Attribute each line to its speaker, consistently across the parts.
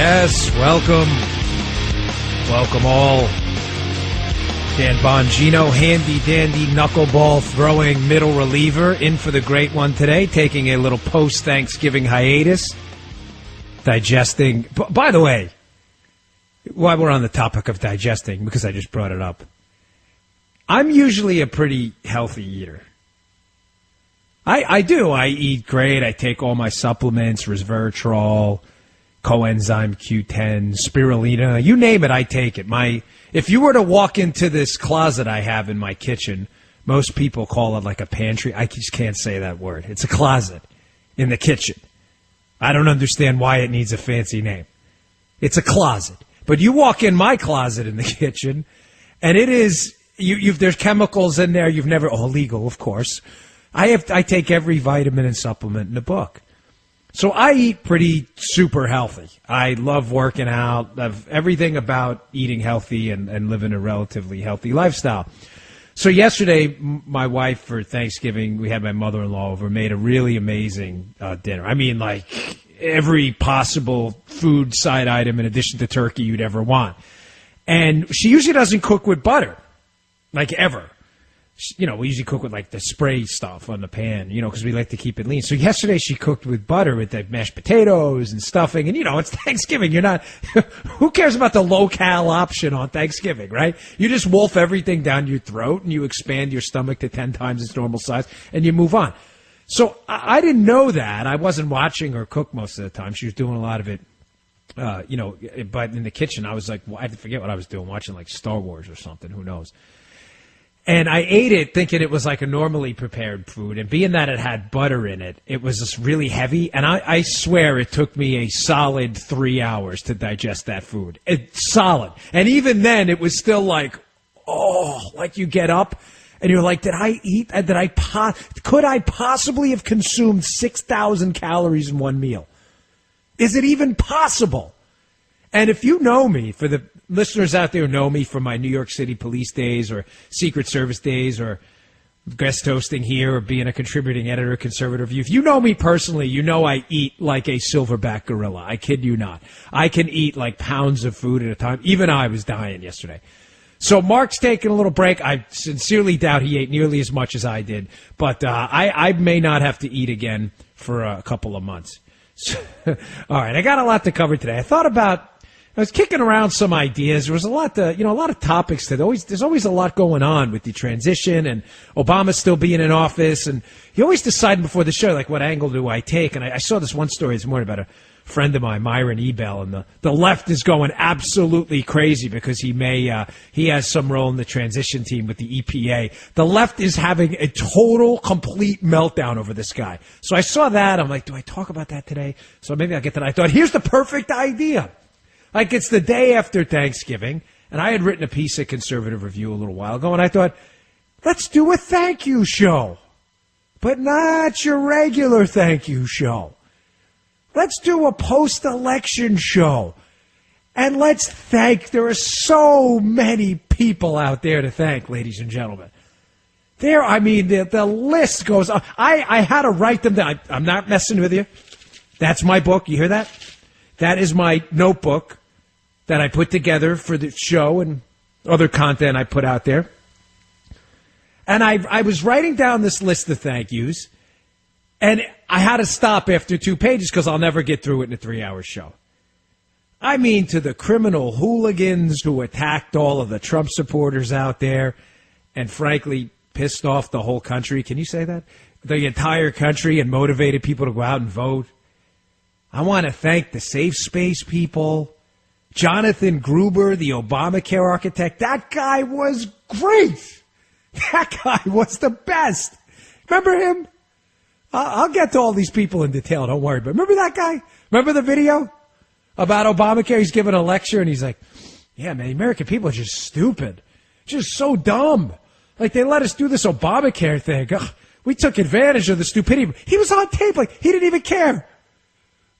Speaker 1: Yes, welcome. Welcome all. Dan Bongino, handy-dandy knuckleball throwing middle reliever, in for the great one today, taking a little post-Thanksgiving hiatus, digesting. By the way, while we're on the topic of digesting, because I just brought it up, I'm usually a pretty healthy eater. I do. I eat great. I take all my supplements, resveratrol, coenzyme Q10, spirulina, you name it, I take it. If you were to walk into this closet I have in my kitchen, most people call it like a pantry. I just can't say that word. It's a closet in the kitchen. I don't understand why it needs a fancy name. It's a closet. But you walk in my closet in the kitchen, and it is, there's chemicals in there you've never, illegal, of course. I take every vitamin and supplement in the book. So I eat pretty super healthy. I love working out, love everything about eating healthy and living a relatively healthy lifestyle. So yesterday, my wife, for Thanksgiving, we had my mother-in-law over, made a really amazing dinner. I mean, like every possible food side item in addition to turkey you'd ever want. And she usually doesn't cook with butter, like ever. You know, we usually cook with like the spray stuff on the pan, because we like to keep it lean. So yesterday she cooked with butter with the mashed potatoes and stuffing. And, it's Thanksgiving. Who cares about the low-cal option on Thanksgiving, right? You just wolf everything down your throat and you expand your stomach to 10 times its normal size and you move on. So I didn't know that. I wasn't watching her cook most of the time. She was doing a lot of it, but in the kitchen I was like, I forget what I was doing, watching like Star Wars or something. Who knows? And I ate it thinking it was like a normally prepared food. And being that it had butter in it, it was just really heavy. And I swear it took me a solid 3 hours to digest that food. It's solid. And even then, it was still like, like you get up and you're like, did I eat? Could I possibly have consumed 6,000 calories in one meal? Is it even possible? And if you know me, for the listeners out there who know me from my New York City police days or Secret Service days or guest hosting here or being a contributing editor, Conservative Review, if you know me personally, you know I eat like a silverback gorilla. I kid you not. I can eat like pounds of food at a time. Even I was dying yesterday. So Mark's taking a little break. I sincerely doubt he ate nearly as much as I did. But I may not have to eat again for a couple of months. So, all right, I got a lot to cover today. I was kicking around some ideas. There was a lot of topics that there's always a lot going on with the transition and Obama still being in office. And you always decide before the show, like, what angle do I take? And I saw this one story this morning about a friend of mine, Myron Ebell, and the left is going absolutely crazy because he has some role in the transition team with the EPA. The left is having a total, complete meltdown over this guy. So I saw that. I'm like, do I talk about that today? So maybe I'll get that. I thought, here's the perfect idea. Like, it's the day after Thanksgiving, and I had written a piece at Conservative Review a little while ago, and I thought, let's do a thank you show, but not your regular thank you show. Let's do a post-election show, and let's thank. There are so many people out there to thank, ladies and gentlemen. The list goes on. I had to write them down. I'm not messing with you. That's my book. You hear that? That is my notebook that I put together for the show and other content I put out there. And I was writing down this list of thank yous, and I had to stop after 2 pages because I'll never get through it in a 3-hour show. I mean, to the criminal hooligans who attacked all of the Trump supporters out there and frankly pissed off the whole country. Can you say that? The entire country, and motivated people to go out and vote. I want to thank the Safe Space people. Jonathan Gruber, the Obamacare architect. That guy was great. That guy was the best. Remember him? I'll get to all these people in detail, don't worry. But remember that guy? Remember the video about Obamacare? He's giving a lecture, and he's like, yeah, man, the American people are just stupid. Just so dumb. Like, they let us do this Obamacare thing. Ugh, we took advantage of the stupidity. He was on tape. Like, he didn't even care.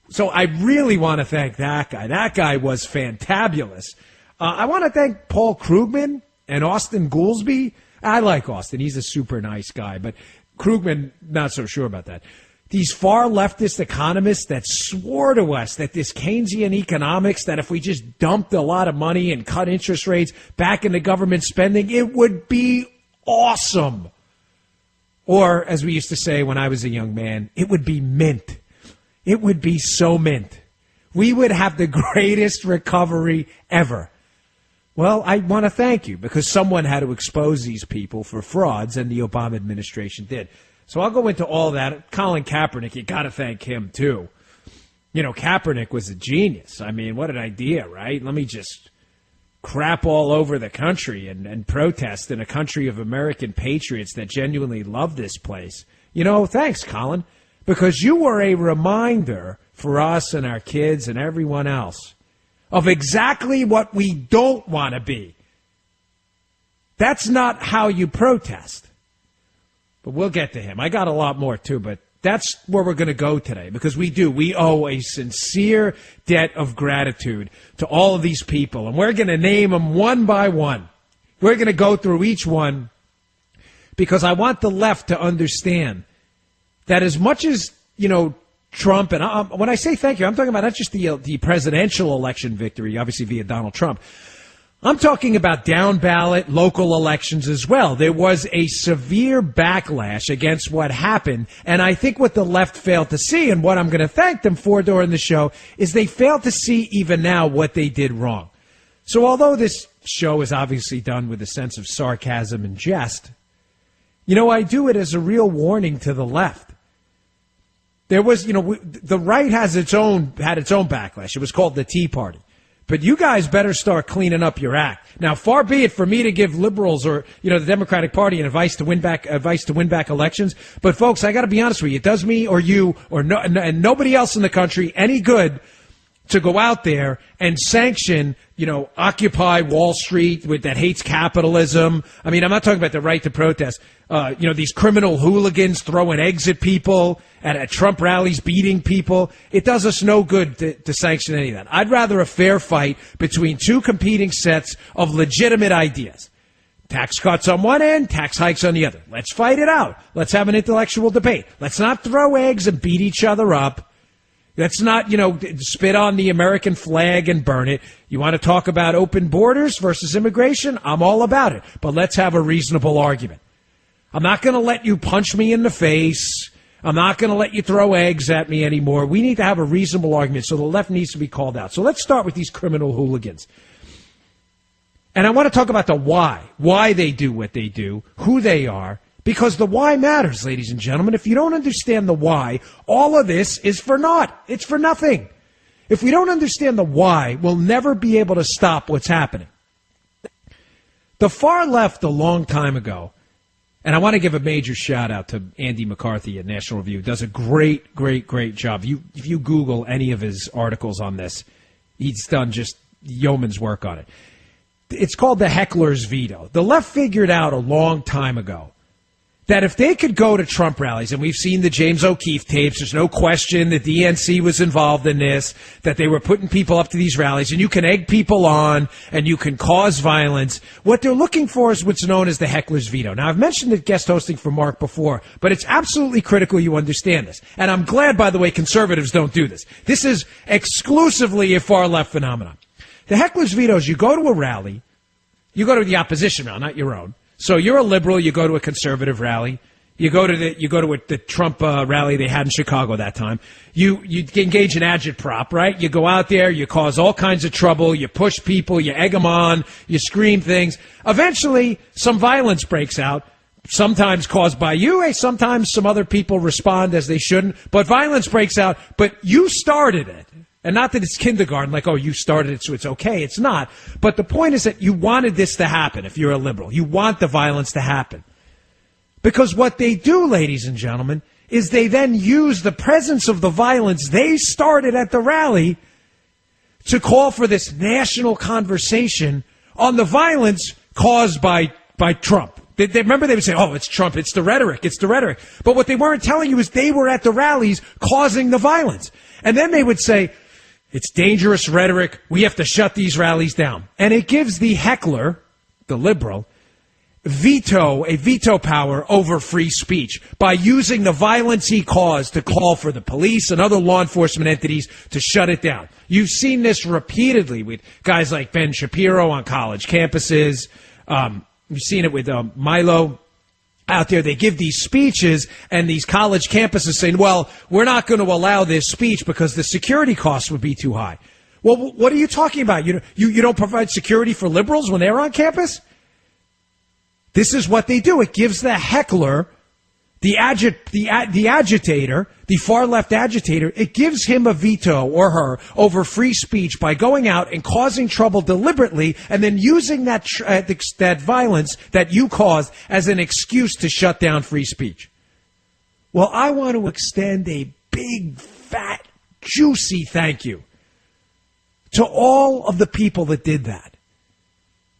Speaker 1: So I really want to thank that guy. That guy was fantabulous. I want to thank Paul Krugman and Austin Goolsbee. I like Austin. He's a super nice guy. But Krugman, not so sure about that. these far leftist economists that swore to us that this Keynesian economics, that if we just dumped a lot of money and cut interest rates back into government spending, it would be awesome. Or, as we used to say when I was a young man, it would be mint. It would be so mint. We would have the greatest recovery ever. Well, I want to thank you because someone had to expose these people for frauds, and the Obama administration did. So I'll go into all that. Colin Kaepernick, you got to thank him, too. You know, Kaepernick was a genius. I mean, what an idea, right? Let me just crap all over the country and protest in a country of American patriots that genuinely love this place. You know, thanks, Colin, because you were a reminder for us and our kids and everyone else of exactly what we don't want to be. That's not how you protest. But we'll get to him. I got a lot more, too, but that's where we're going to go today because we owe a sincere debt of gratitude to all of these people, and we're going to name them one by one. We're going to go through each one because I want the left to understand that as much as, you know, Trump, and when I say thank you, I'm talking about not just the presidential election victory, obviously via Donald Trump. I'm talking about down-ballot local elections as well. There was a severe backlash against what happened, and I think what the left failed to see, and what I'm going to thank them for during the show, is they failed to see even now what they did wrong. So although this show is obviously done with a sense of sarcasm and jest, you know, I do it as a real warning to the left. There was, you know, the right had its own backlash. It was called the Tea Party. But you guys better start cleaning up your act. Now, far be it for me to give liberals or, you know, the Democratic Party advice to win back elections. But folks, I got to be honest with you. It does me or you or and nobody else in the country any good to go out there and sanction, you know, Occupy Wall Street that hates capitalism. I mean, I'm not talking about the right to protest. You know, these criminal hooligans throwing eggs at people at Trump rallies, beating people. It does us no good to sanction any of that. I'd rather a fair fight between two competing sets of legitimate ideas. Tax cuts on one end, tax hikes on the other. Let's fight it out. Let's have an intellectual debate. Let's not throw eggs and beat each other up. Let's not, you know, spit on the American flag and burn it. You want to talk about open borders versus immigration? I'm all about it. But let's have a reasonable argument. I'm not going to let you punch me in the face. I'm not going to let you throw eggs at me anymore. We need to have a reasonable argument, so the left needs to be called out. So let's start with these criminal hooligans. And I want to talk about the why they do what they do, who they are, because the why matters, ladies and gentlemen. If you don't understand the why, all of this is for naught. It's for nothing. If we don't understand the why, we'll never be able to stop what's happening. The far left a long time ago, and I want to give a major shout-out to Andy McCarthy at National Review. Does a great job. If you Google any of his articles on this, he's done just yeoman's work on it. It's called the heckler's veto. The left figured out a long time ago that if they could go to Trump rallies, and we've seen the James O'Keefe tapes, there's no question the DNC was involved in this, that they were putting people up to these rallies, and you can egg people on, and you can cause violence. What they're looking for is what's known as the heckler's veto. Now, I've mentioned the guest hosting for Mark before, but it's absolutely critical you understand this. And I'm glad, by the way, conservatives don't do this. This is exclusively a far-left phenomenon. The heckler's veto is you go to a rally, you go to the opposition rally, not your own. So you're a liberal, you go to a conservative rally, you go to the Trump rally they had in Chicago that time. You engage in agitprop, right? You go out there, you cause all kinds of trouble, you push people, you egg them on, you scream things. Eventually, some violence breaks out, sometimes caused by you, sometimes some other people respond as they shouldn't, but violence breaks out, but you started it. And not that it's kindergarten, like, oh, you started it, so it's okay. It's not. But the point is that you wanted this to happen if you're a liberal. You want the violence to happen. Because what they do, ladies and gentlemen, is they then use the presence of the violence they started at the rally to call for this national conversation on the violence caused by Trump. Remember they would say, oh, it's Trump, it's the rhetoric. But what they weren't telling you is they were at the rallies causing the violence. And then they would say, it's dangerous rhetoric. We have to shut these rallies down. And it gives the heckler, the liberal, veto power over free speech by using the violence he caused to call for the police and other law enforcement entities to shut it down. You've seen this repeatedly with guys like Ben Shapiro on college campuses. You've seen it with Milo out there. They give these speeches, and these college campuses saying, well, we're not going to allow this speech because the security costs would be too high. Well, what are you talking about? You don't provide security for liberals when they're on campus? This is what they do. It gives the heckler, the agitator, the far-left agitator, it gives him a veto, or her, over free speech by going out and causing trouble deliberately and then using that violence that you caused as an excuse to shut down free speech. Well, I want to extend a big, fat, juicy thank you to all of the people that did that,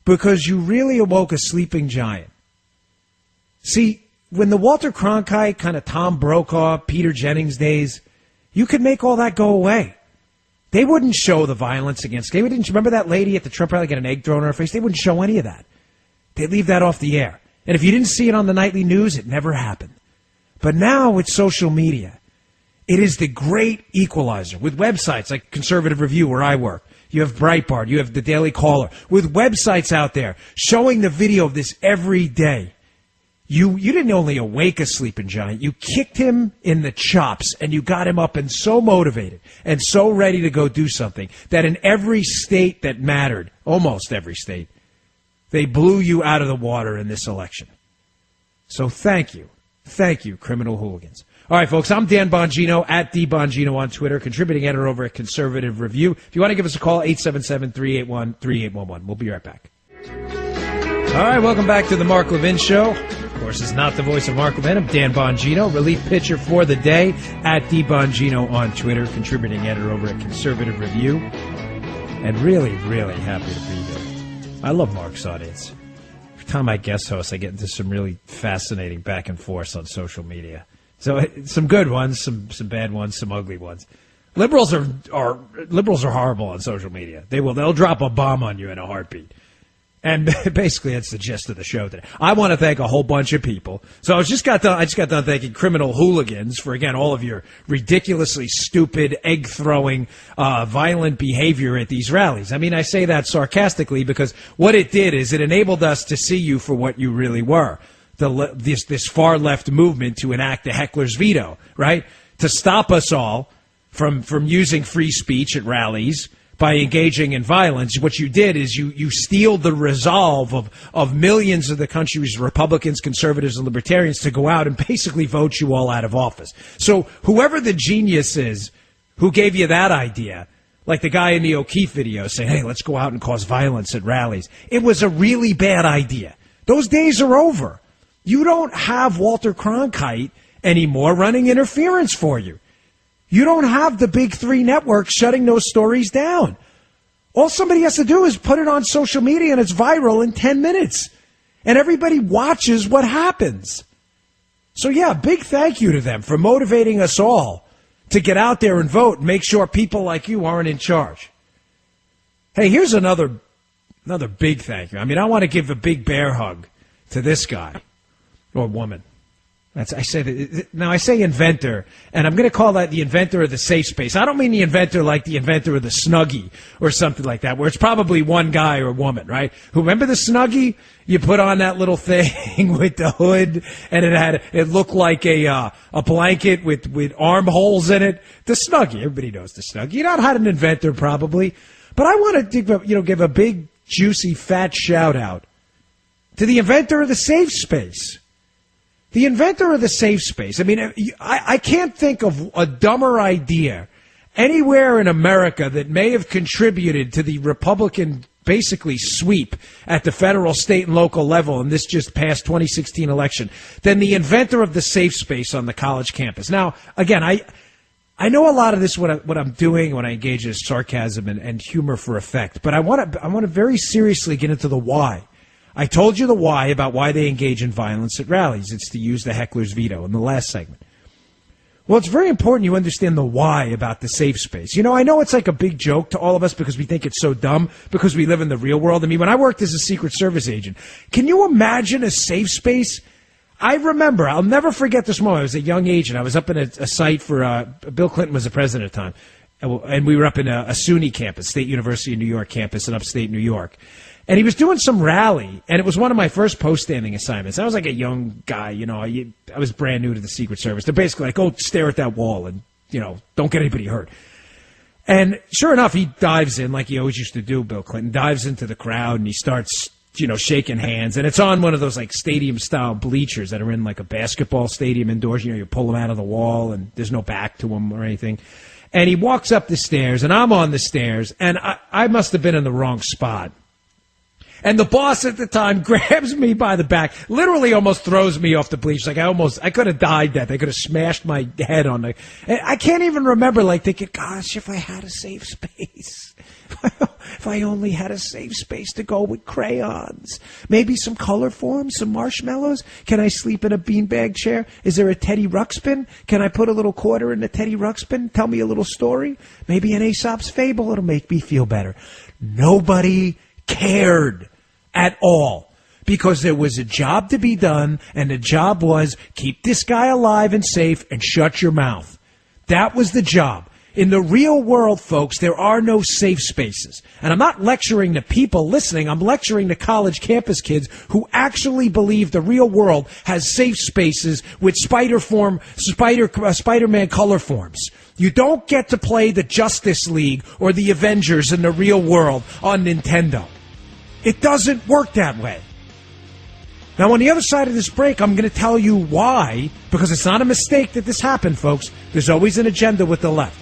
Speaker 1: because you really awoke a sleeping giant. See, when the Walter Cronkite, kind of Tom Brokaw, Peter Jennings days, you could make all that go away. They wouldn't show the violence against gay. Didn't you remember that lady at the Trump rally get an egg thrown in her face? They wouldn't show any of that. They'd leave that off the air. And if you didn't see it on the nightly news, it never happened. But now with social media, it is the great equalizer. With websites like Conservative Review, where I work, you have Breitbart, you have the Daily Caller, with websites out there showing the video of this every day. You didn't only awake a sleeping giant, you kicked him in the chops, and you got him up and so motivated and so ready to go do something that in every state that mattered, almost every state, they blew you out of the water in this election. So thank you. Thank you, criminal hooligans. All right, folks, I'm Dan Bongino, at DBongino on Twitter, contributing editor over at Conservative Review. If you want to give us a call, 877-381-3811. We'll be right back. All right, welcome back to the Mark Levin Show. Of course, it's not the voice of Mark Levin. I'm Dan Bongino, relief pitcher for the day, at DBongino on Twitter, contributing editor over at Conservative Review. And really, really happy to be here. I love Mark's audience. Every time I guest host, I get into some really fascinating back and forth on social media. So some good ones, some bad ones, some ugly ones. Liberals are horrible on social media. They'll drop a bomb on you in a heartbeat. And basically, that's the gist of the show today. I want to thank a whole bunch of people. So I just got done thanking criminal hooligans for, again, all of your ridiculously stupid, egg-throwing, violent behavior at these rallies. I mean, I say that sarcastically because what it did is it enabled us to see you for what you really were. This far-left movement to enact the heckler's veto, right? To stop us all from using free speech at rallies by engaging in violence. What you did is you steeled the resolve of millions of the country's Republicans, conservatives, and libertarians to go out and basically vote you all out of office. So whoever the genius is who gave you that idea, like the guy in the O'Keefe video saying, hey, let's go out and cause violence at rallies, it was a really bad idea. Those days are over. You don't have Walter Cronkite anymore running interference for you. You don't have the big three networks shutting those stories down. All somebody has to do is put it on social media and it's viral in 10 minutes. And everybody watches what happens. So yeah, big thank you to them for motivating us all to get out there and vote and make sure people like you aren't in charge. Hey, here's another big thank you. I mean, I want to give a big bear hug to this guy or woman. I say inventor, and I'm going to call that the inventor of the safe space. I don't mean the inventor like the inventor of the Snuggie or something like that, where it's probably one guy or woman, right? Who, remember the Snuggie? You put on that little thing with the hood, and it looked like a blanket with arm holes in it. The Snuggie, everybody knows the Snuggie. You know how an inventor probably, but I want to give a big, juicy, fat shout out to the inventor of the safe space. The inventor of the safe space. I mean, I can't think of a dumber idea anywhere in America that may have contributed to the Republican, basically, sweep at the federal, state, and local level in this just past 2016 election than the inventor of the safe space on the college campus. Now, again, I know a lot of this, what I'm doing when I engage in sarcasm and humor for effect, but I want to very seriously get into the why. I told you the why about why they engage in violence at rallies. It's to use the heckler's veto in the last segment. Well, it's very important you understand the why about the safe space. You know, I know it's like a big joke to all of us because we think it's so dumb because we live in the real world. I mean, when I worked as a Secret Service agent, can you imagine a safe space? I remember, I'll never forget this moment. I was a young agent. I was up in a site for, Bill Clinton was the president at the time. And we were up in a SUNY campus, State University of New York campus in upstate New York. And he was doing some rally, and it was one of my first post-standing assignments. I was like a young guy, you know. I was brand new to the Secret Service. They're basically like, go stare at that wall and, you know, don't get anybody hurt. And sure enough, he dives in like he always used to do, Bill Clinton, dives into the crowd, and he starts, you know, shaking hands. And it's on one of those, like, stadium-style bleachers that are in, like, a basketball stadium indoors. You know, you pull them out of the wall, and there's no back to them or anything. And he walks up the stairs, and I'm on the stairs, and I must have been in the wrong spot. And the boss at the time grabs me by the back, literally almost throws me off the bleachers. Like I could have died that. They could have smashed my head on the. And I can't even remember, like, thinking, gosh, if I had a safe space. If I only had a safe space to go with crayons. Maybe some color forms, some marshmallows. Can I sleep in a beanbag chair? Is there a Teddy Ruxpin? Can I put a little quarter in the Teddy Ruxpin? Tell me a little story? Maybe an Aesop's fable. It'll make me feel better. Nobody cared at all, because there was a job to be done, and the job was keep this guy alive and safe and shut your mouth. That was the job. In the real world, folks, there are no safe spaces. And I'm not lecturing the people listening. I'm lecturing the college campus kids who actually believe the real world has safe spaces with Spider-Man color forms. You don't get to play the Justice League or the Avengers in the real world on Nintendo. It doesn't work that way. Now, on the other side of this break, I'm going to tell you why, because it's not a mistake that this happened, folks. There's always an agenda with the left.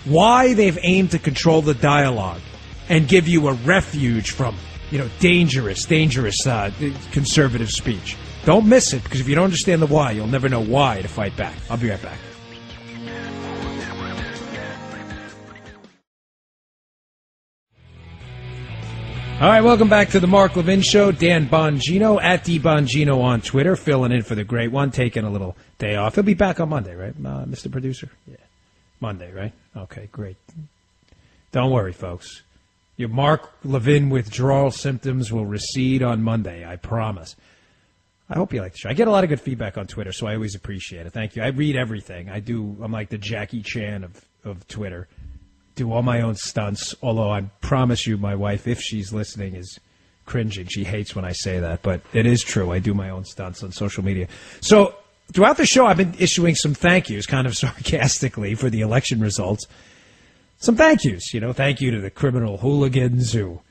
Speaker 1: Why they've aimed to control the dialogue and give you a refuge from, you know, dangerous conservative speech. Don't miss it, because if you don't understand the why, you'll never know why to fight back. I'll be right back. All right, welcome back to the Mark Levin Show. Dan Bongino, at DBongino on Twitter, filling in for the great one, taking a little day off. He'll be back on Monday, right, Mr. Producer? Yeah, Monday, right? Okay, great. Don't worry, folks. Your Mark Levin withdrawal symptoms will recede on Monday, I promise. I hope you like the show. I get a lot of good feedback on Twitter, so I always appreciate it. Thank you. I read everything. I'm like the Jackie Chan of Twitter. Do all my own stunts, although I promise you my wife, if she's listening, is cringing. She hates when I say that, but it is true. I do my own stunts on social media. So throughout the show, I've been issuing some thank yous, kind of sarcastically, for the election results. Some thank yous, you know, thank you to the criminal hooligans who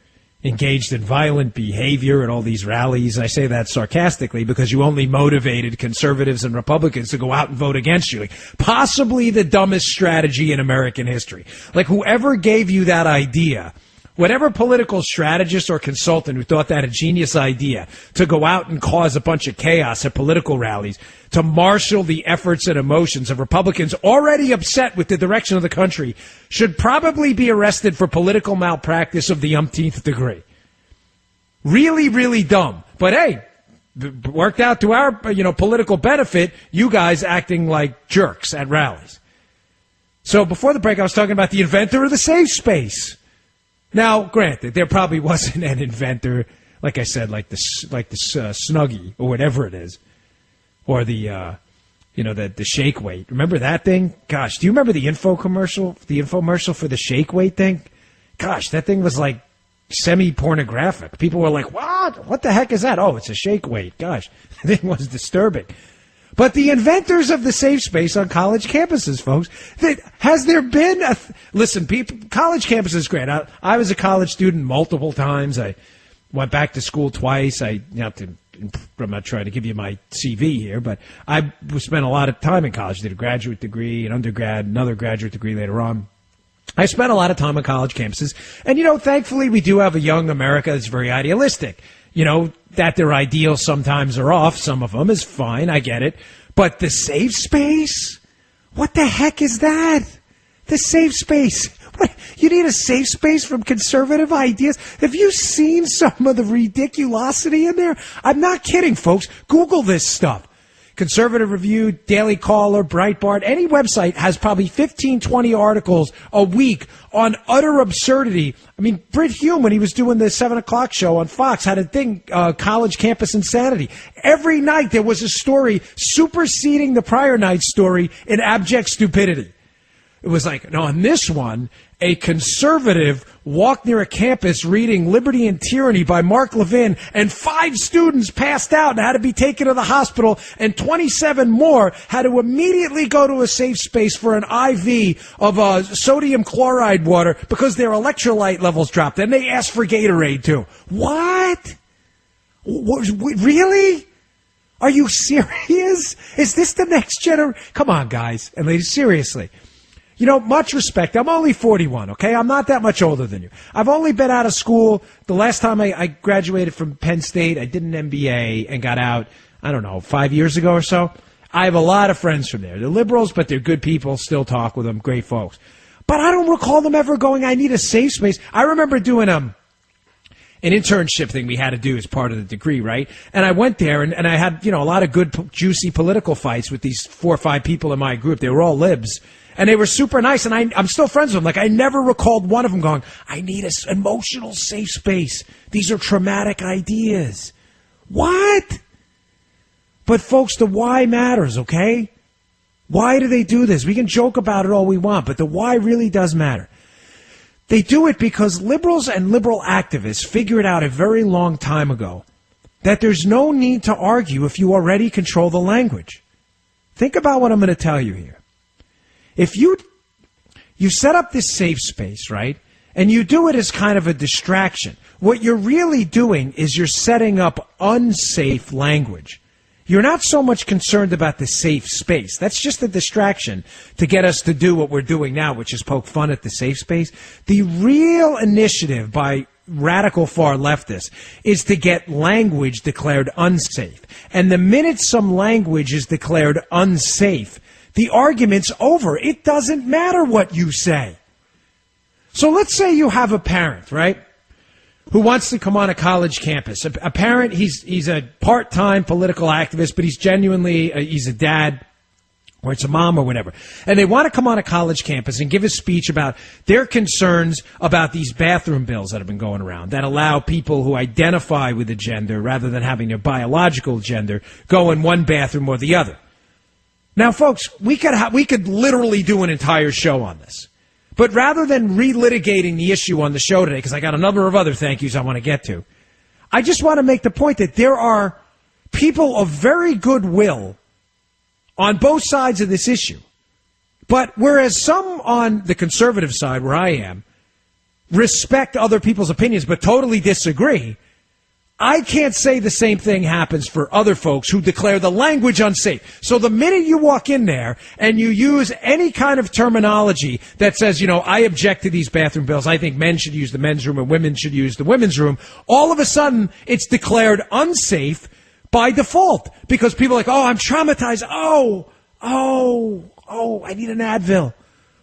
Speaker 1: engaged in violent behavior at all these rallies. I say that sarcastically because you only motivated conservatives and Republicans to go out and vote against you. Like, possibly the dumbest strategy in American history. Like, whoever gave you that idea, whatever political strategist or consultant who thought that a genius idea to go out and cause a bunch of chaos at political rallies, to marshal the efforts and emotions of Republicans already upset with the direction of the country, should probably be arrested for political malpractice of the umpteenth degree. Really, really dumb. But hey, worked out to our, political benefit, you guys acting like jerks at rallies. So before the break, I was talking about the inventor of the safe space. Now, granted, there probably wasn't an inventor, like I said, like the Snuggie or whatever it is, or the shake weight. Remember that thing? Gosh, do you remember the infomercial for the shake weight thing? Gosh, that thing was like semi-pornographic. People were like, "What? What the heck is that?" Oh, it's a shake weight. Gosh, that thing was disturbing. But the inventors of the safe space on college campuses, folks, has there been listen, people, college campus is great. I was a college student multiple times. I went back to school twice. I'm not trying to give you my CV here, but I spent a lot of time in college. Did a graduate degree, an undergrad, another graduate degree later on. I spent a lot of time on college campuses. And, thankfully we do have a young America that's very idealistic. That their ideals sometimes are off. Some of them is fine. I get it. But the safe space? What the heck is that? The safe space. What? You need a safe space from conservative ideas? Have you seen some of the ridiculosity in there? I'm not kidding, folks. Google this stuff. Conservative Review, Daily Caller, Breitbart, any website has probably 15, 20 articles a week on utter absurdity. I mean, Brit Hume, when he was doing the 7 o'clock show on Fox, had a thing, college campus insanity. Every night there was a story superseding the prior night's story in abject stupidity. It was like, no, on this one, a conservative walked near a campus reading Liberty and Tyranny by Mark Levin, and 5 students passed out and had to be taken to the hospital, and 27 more had to immediately go to a safe space for an IV of sodium chloride water because their electrolyte levels dropped. And they asked for Gatorade, too. What? Really? Are you serious? Is this the next generation? Come on, guys and ladies, seriously. You know, much respect. I'm only 41, okay? I'm not that much older than you. I've only been out of school. The last time I graduated from Penn State, I did an MBA and got out, I don't know, 5 years ago or so. I have a lot of friends from there. They're liberals, but they're good people. Still talk with them. Great folks. But I don't recall them ever going, I need a safe space. I remember doing an internship thing we had to do as part of the degree, right? And I went there, and I had, a lot of good, juicy political fights with these 4 or 5 people in my group. They were all libs. And they were super nice, and I'm still friends with them. Like, I never recalled one of them going, I need an emotional safe space. These are traumatic ideas. What? But, folks, the why matters, okay? Why do they do this? We can joke about it all we want, but the why really does matter. They do it because liberals and liberal activists figured out a very long time ago that there's no need to argue if you already control the language. Think about what I'm going to tell you here. If you set up this safe space, right, and you do it as kind of a distraction, what you're really doing is you're setting up unsafe language. You're not so much concerned about the safe space. That's just a distraction to get us to do what we're doing now, which is poke fun at the safe space. The real initiative by radical far leftists is to get language declared unsafe. And the minute some language is declared unsafe, the argument's over. It doesn't matter what you say. So let's say you have a parent, right, who wants to come on a college campus. A parent, he's a part-time political activist, but he's genuinely, he's a dad, or it's a mom or whatever. And they want to come on a college campus and give a speech about their concerns about these bathroom bills that have been going around that allow people who identify with a gender rather than having their biological gender go in one bathroom or the other. Now, folks, we could literally do an entire show on this. But rather than relitigating the issue on the show today, because I got a number of other thank yous I want to get to, I just want to make the point that there are people of very good will on both sides of this issue. But whereas some on the conservative side, where I am, respect other people's opinions but totally disagree, I can't say the same thing happens for other folks who declare the language unsafe. So the minute you walk in there and you use any kind of terminology that says, I object to these bathroom bills, I think men should use the men's room and women should use the women's room, all of a sudden it's declared unsafe by default because people are like, I'm traumatized. I need an Advil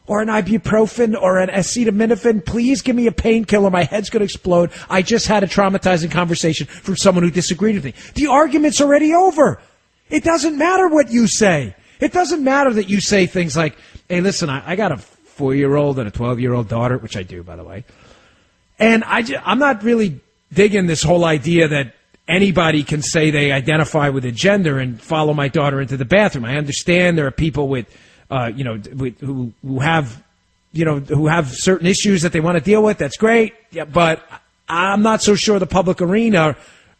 Speaker 1: or an ibuprofen or an acetaminophen. Please give me a painkiller. My head's going to explode. I just had a traumatizing conversation from someone who disagreed with me. The argument's already over. It doesn't matter what you say. It doesn't matter that you say things like, hey, listen, I got a 4-year-old and a 12-year-old daughter, which I do, by the way. And I'm not really digging this whole idea that anybody can say they identify with a gender and follow my daughter into the bathroom. I understand there are people with who have certain issues that they want to deal with. That's great. Yeah, but I'm not so sure the public arena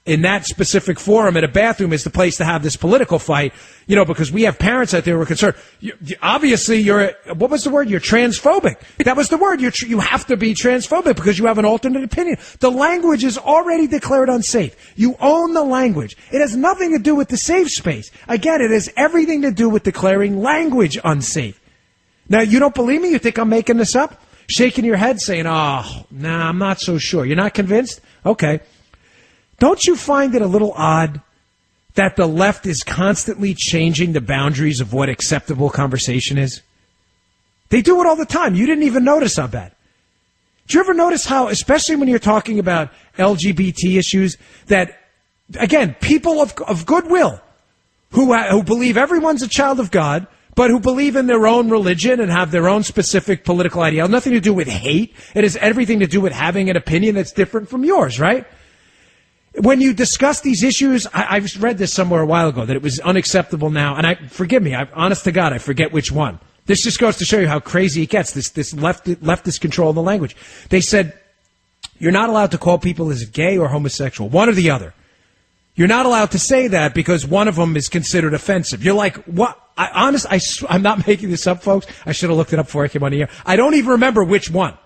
Speaker 1: in that specific forum in a bathroom is the place to have this political fight, because we have parents out there who are concerned. Obviously, what was the word? You're transphobic. That was the word. You have to be transphobic because you have an alternate opinion. The language is already declared unsafe. You own the language. It has nothing to do with the safe space. Again, it has everything to do with declaring language unsafe. Now, you don't believe me? You think I'm making this up? Shaking your head saying, I'm not so sure. You're not convinced? Okay. Don't you find it a little odd that the left is constantly changing the boundaries of what acceptable conversation is? They do it all the time. You didn't even notice, I bet. Do you ever notice how, especially when you're talking about LGBT issues, that, again, people of goodwill who believe everyone's a child of God, but who believe in their own religion and have their own specific political ideology. Nothing to do with hate. It has everything to do with having an opinion that's different from yours, right? When you discuss these issues, I read this somewhere a while ago, that it was unacceptable now, and forgive me, honest to God, I forget which one. This just goes to show you how crazy it gets, this leftist control of the language. They said, you're not allowed to call people as gay or homosexual, one or the other. You're not allowed to say that because one of them is considered offensive. You're like, what? I'm not making this up, folks. I should have looked it up before I came on the air. I don't even remember which one.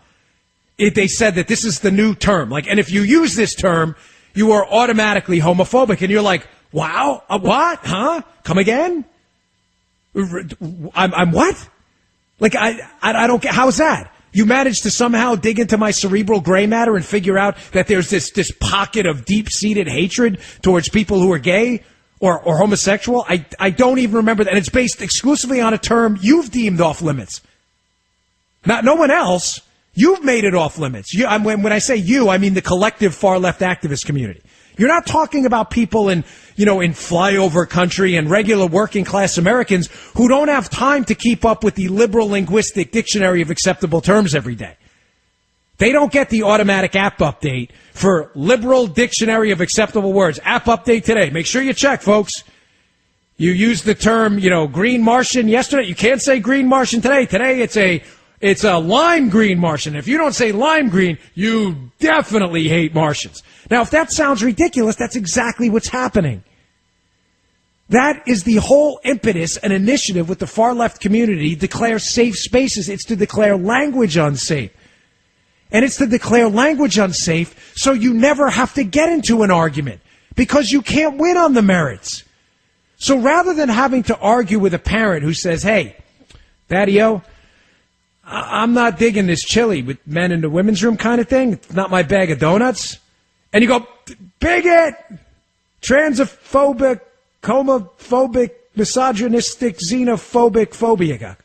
Speaker 1: They said that this is the new term. Like, and if you use this term, you are automatically homophobic. And you're like, wow, what? Huh? Come again? I'm what? Like, I don't get, how's that? You managed to somehow dig into my cerebral gray matter and figure out that there's this pocket of deep-seated hatred towards people who are gay or homosexual? I don't even remember that. And it's based exclusively on a term you've deemed off limits. Not no one else. You've made it off limits. When I say you, I mean the collective far-left activist community. You're not talking about people in flyover country and regular working class Americans who don't have time to keep up with the liberal linguistic dictionary of acceptable terms every day. They don't get the automatic app update for liberal dictionary of acceptable words. App update today. Make sure you check, folks. You used the term, green Martian yesterday. You can't say green Martian today. Today it's a lime green Martian. If you don't say lime green, you definitely hate Martians. Now, if that sounds ridiculous, that's exactly what's happening. That is the whole impetus and initiative with the far left community, declare safe spaces. It's to declare language unsafe. And it's to declare language unsafe so you never have to get into an argument because you can't win on the merits. So rather than having to argue with a parent who says, hey, Daddy-o, I'm not digging this chili with men in the women's room kind of thing. It's not my bag of donuts. And you go, bigot, transphobic, homophobic, misogynistic, xenophobic, phobia.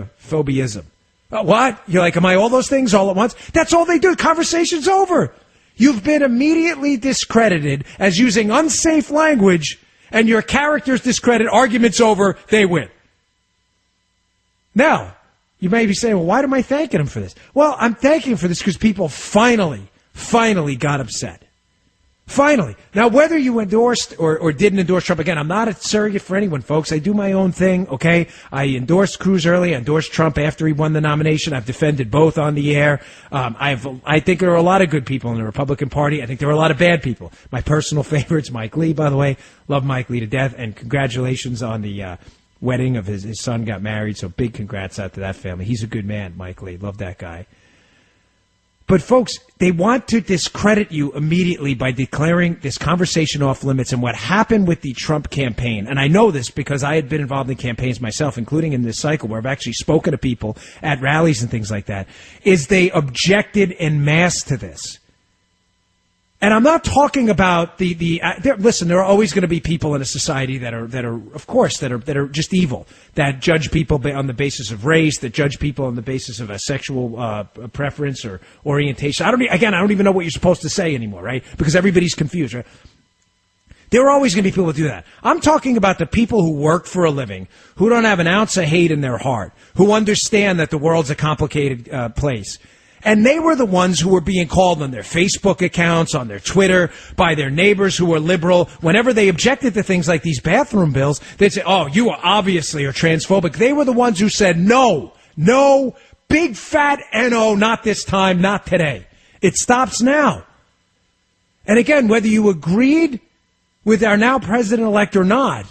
Speaker 1: Phobiaism. What? You're like, am I all those things all at once? That's all they do. Conversation's over. You've been immediately discredited as using unsafe language, and your character's discredited. Argument's over. They win. Now, you may be saying, well, why am I thanking him for this? Well, I'm thanking him for this because people finally got upset. Finally. Now, whether you endorsed or didn't endorse Trump, again, I'm not a surrogate for anyone, folks. I do my own thing, okay? I endorsed Cruz early. I endorsed Trump after he won the nomination. I've defended both on the air. I think there are a lot of good people in the Republican Party. I think there are a lot of bad people. My personal favorite's Mike Lee, by the way. Love Mike Lee to death. And congratulations on the wedding of his son got married. So big congrats out to that family. He's a good man, Mike Lee. Love that guy. But, folks, they want to discredit you immediately by declaring this conversation off limits. And what happened with the Trump campaign, and I know this because I had been involved in campaigns myself, including in this cycle where I've actually spoken to people at rallies and things like that, is they objected en masse to this. And I'm not talking about listen, there are always going to be people in a society that are of course that are just evil, that judge people on the basis of race, that judge people on the basis of a sexual preference or orientation. I don't even know what you're supposed to say anymore, right? Because everybody's confused, right? There are always going to be people who do that. I'm talking about the people who work for a living, who don't have an ounce of hate in their heart, who understand that the world's a complicated place. And they were the ones who were being called on their Facebook accounts, on their Twitter, by their neighbors who were liberal. Whenever they objected to things like these bathroom bills, they'd say, oh, you obviously are transphobic. They were the ones who said, no, big fat N-O, not this time, not today. It stops now. And again, whether you agreed with our now president-elect or not,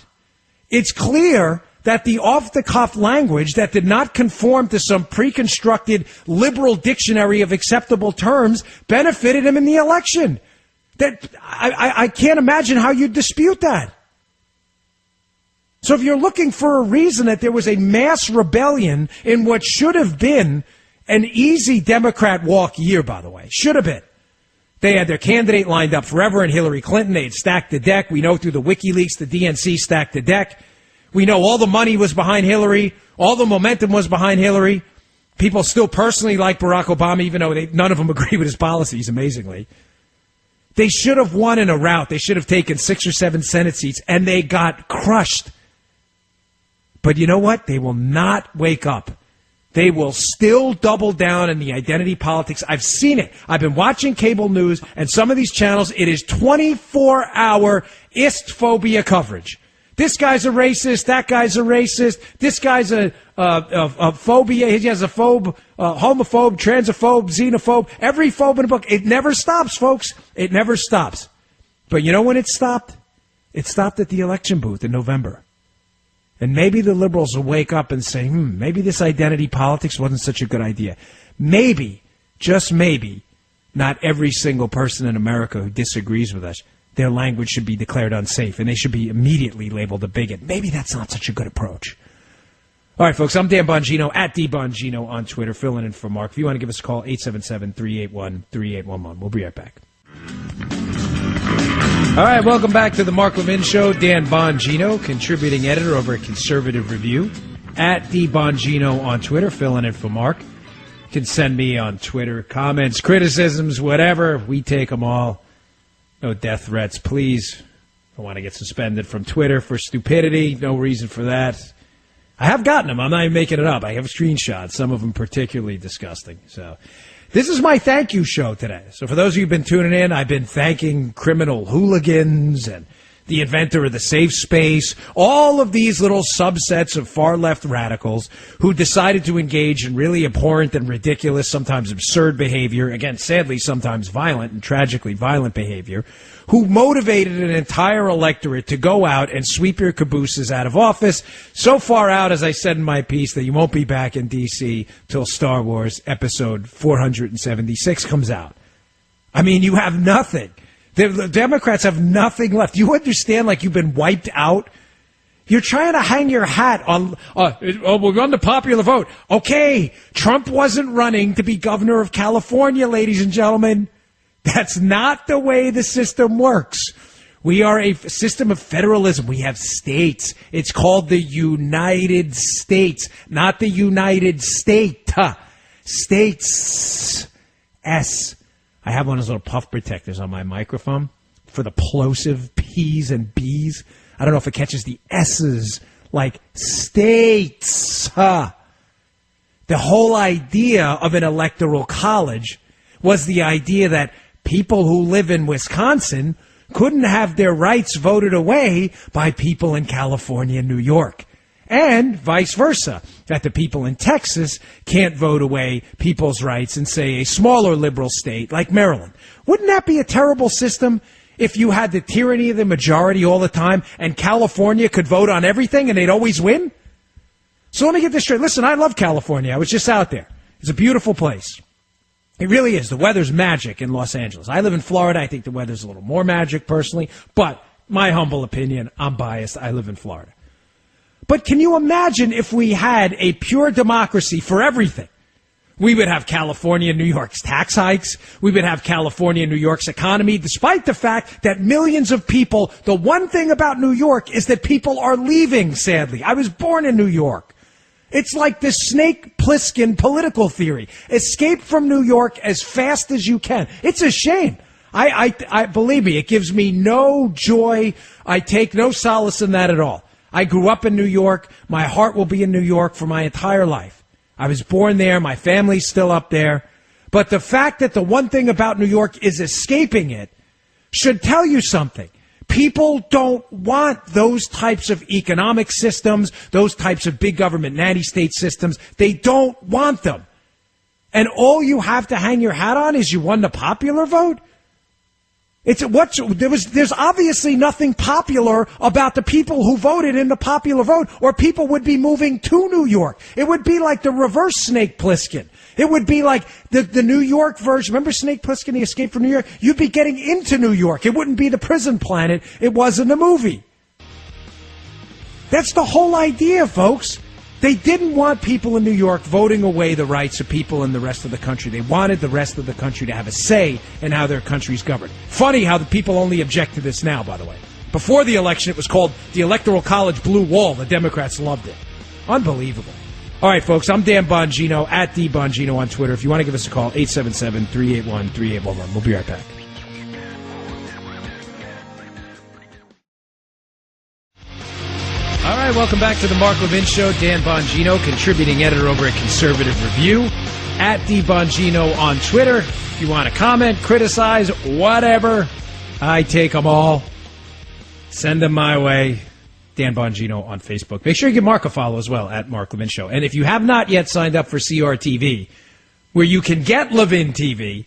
Speaker 1: it's clear that the off-the-cuff language that did not conform to some pre-constructed liberal dictionary of acceptable terms benefited him in the election. That I can't imagine how you dispute that. So if you're looking for a reason that there was a mass rebellion in what should have been an easy Democrat walk year, by the way, should have been. They had their candidate lined up forever in Hillary Clinton. They had stacked the deck. We know through the WikiLeaks, the DNC stacked the deck. We know all the money was behind Hillary. All the momentum was behind Hillary. People still personally like Barack Obama, even though none of them agree with his policies, amazingly. They should have won in a rout. They should have taken 6 or 7 Senate seats, and they got crushed. But you know what? They will not wake up. They will still double down in the identity politics. I've seen it. I've been watching cable news, and some of these channels, it is 24-hour istphobia coverage. This guy's a racist. That guy's a racist. This guy's a phobia. He has a homophobe, transphobe, xenophobe. Every phobe in the book. It never stops, folks. It never stops. But you know when it stopped? It stopped at the election booth in November. And maybe the liberals will wake up and say, maybe this identity politics wasn't such a good idea. Maybe, just maybe, not every single person in America who disagrees with us, their language should be declared unsafe, and they should be immediately labeled a bigot. Maybe that's not such a good approach. All right, folks, I'm Dan Bongino, at DBongino on Twitter, filling in for Mark. If you want to give us a call, 877-381-3811. We'll be right back. All right, welcome back to the Mark Levin Show. Dan Bongino, contributing editor over at Conservative Review, at DBongino on Twitter, filling in for Mark. You can send me on Twitter comments, criticisms, whatever. We take them all. No death threats, please. I want to get suspended from Twitter for stupidity. No reason for that. I have gotten them. I'm not even making it up. I have screenshots, some of them particularly disgusting. So this is my thank you show today. So for those of you who've been tuning in, I've been thanking criminal hooligans and the inventor of the safe space, all of these little subsets of far-left radicals who decided to engage in really abhorrent and ridiculous, sometimes absurd behavior, again, sadly, sometimes violent and tragically violent behavior, who motivated an entire electorate to go out and sweep your cabooses out of office, so far out, as I said in my piece, that you won't be back in D.C. till Star Wars Episode 476 comes out. I mean, you have nothing. The Democrats have nothing left. You understand, like, you've been wiped out? You're trying to hang your hat on, we'll run the popular vote. Okay, Trump wasn't running to be governor of California, ladies and gentlemen. That's not the way the system works. We are a system of federalism. We have states. It's called the United States, not the United State. States. S. I have one of those little puff protectors on my microphone for the plosive P's and B's. I don't know if it catches the S's, like states. The whole idea of an electoral college was the idea that people who live in Wisconsin couldn't have their rights voted away by people in California and New York. And vice versa, that the people in Texas can't vote away people's rights in, say, a smaller liberal state like Maryland. Wouldn't that be a terrible system if you had the tyranny of the majority all the time and California could vote on everything and they'd always win? So let me get this straight. Listen, I love California. I was just out there. It's a beautiful place. It really is. The weather's magic in Los Angeles. I live in Florida. I think the weather's a little more magic personally, but my humble opinion, I'm biased. I live in Florida. But can you imagine if we had a pure democracy for everything? We would have California and New York's tax hikes. We would have California and New York's economy, despite the fact that millions of people, the one thing about New York is that people are leaving, sadly. I was born in New York. It's like the Snake Plissken political theory. Escape from New York as fast as you can. It's a shame. I believe me, it gives me no joy. I take no solace in that at all. I grew up in New York. My heart will be in New York for my entire life. I was born there. My family's still up there. But the fact that the one thing about New York is escaping it should tell you something. People don't want those types of economic systems, those types of big government nanny state systems. They don't want them. And all you have to hang your hat on is you won the popular vote? There's obviously nothing popular about the people who voted in the popular vote, or people would be moving to New York. It would be like the reverse Snake Plissken. It would be like the New York version. Remember Snake Plissken, he escaped from New York? You'd be getting into New York. It wouldn't be the prison planet it was in the movie. That's the whole idea, folks. They didn't want people in New York voting away the rights of people in the rest of the country. They wanted the rest of the country to have a say in how their country's governed. Funny how the people only object to this now, by the way. Before the election, it was called the Electoral College Blue Wall. The Democrats loved it. Unbelievable. All right, folks, I'm Dan Bongino, at DBongino on Twitter. If you want to give us a call, 877-381-3811. We'll be right back. right, welcome back to the Mark Levin Show. Dan Bongino, contributing editor over at Conservative Review. At DBongino on Twitter. If you want to comment, criticize, whatever, I take them all. Send them my way. Dan Bongino on Facebook. Make sure you give Mark a follow as well, at Mark Levin Show. And if you have not yet signed up for CRTV, where you can get Levin TV,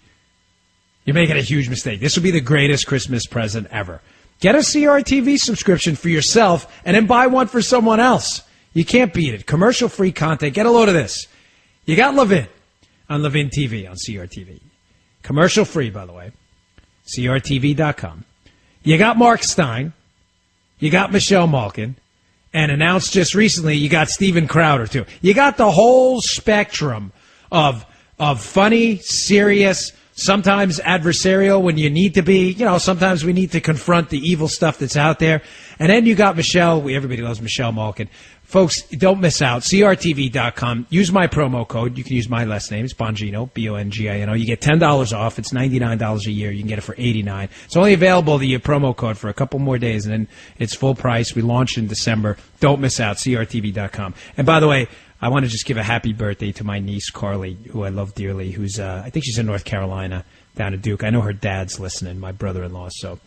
Speaker 1: you're making a huge mistake. This will be the greatest Christmas present ever. Get a CRTV subscription for yourself and then buy one for someone else. You can't beat it. Commercial-free content. Get a load of this. You got Levin on Levin TV on CRTV. Commercial-free, by the way. CRTV.com. You got Mark Stein. You got Michelle Malkin. And announced just recently, you got Steven Crowder, too. You got the whole spectrum of funny, serious, sometimes adversarial when you need to be. You know, sometimes we need to confront the evil stuff that's out there. And then you got Michelle. Everybody loves Michelle Malkin. Folks, don't miss out. CRTV.com. Use my promo code. You can use my last name. It's Bongino, Bongino. You get $10 off. It's $99 a year. You can get it for $89. It's only available, the promo code, for a couple more days, and then it's full price. We launch in December. Don't miss out. CRTV.com. And by the way, I want to just give a happy birthday to my niece, Carly, who I love dearly, who's, I think she's in North Carolina, down at Duke. I know her dad's listening, my brother-in-law, so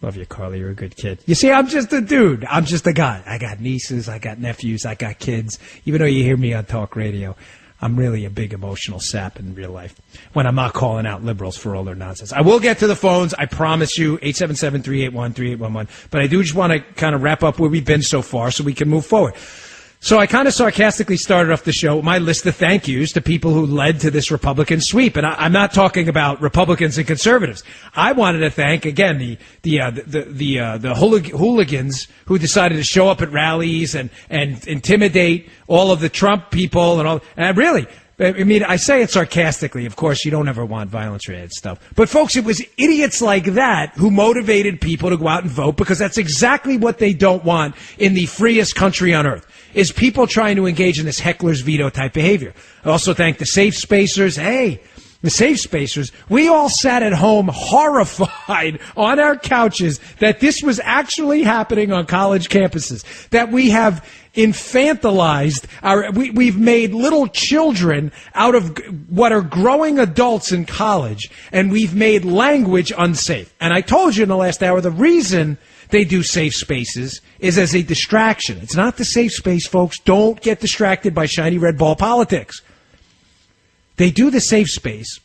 Speaker 1: love you, Carly. You're a good kid. You see, I'm just a dude. I'm just a guy. I got nieces, I got nephews, I got kids. Even though you hear me on talk radio, I'm really a big emotional sap in real life when I'm not calling out liberals for all their nonsense. I will get to the phones, I promise you, 877-381-3811. But I do just want to kind of wrap up where we've been so far so we can move forward. So I kind of sarcastically started off the show with my list of thank yous to people who led to this Republican sweep. And I'm not talking about Republicans and conservatives. I wanted to thank, again, the hooligans who decided to show up at rallies and intimidate all of the Trump people and all. And I say it sarcastically. Of course, you don't ever want violence-related stuff. But, folks, it was idiots like that who motivated people to go out and vote, because that's exactly what they don't want in the freest country on earth, is people trying to engage in this heckler's veto type behavior. I also thank the safe spacers. Hey, the safe spacers, we all sat at home horrified on our couches that this was actually happening on college campuses, that we have infantilized we've made little children out of what are growing adults in college, and we've made language unsafe. And I told you in the last hour, the reason they do safe spaces is as a distraction. It's not the safe space, folks. Don't get distracted by shiny red ball politics. They do the safe space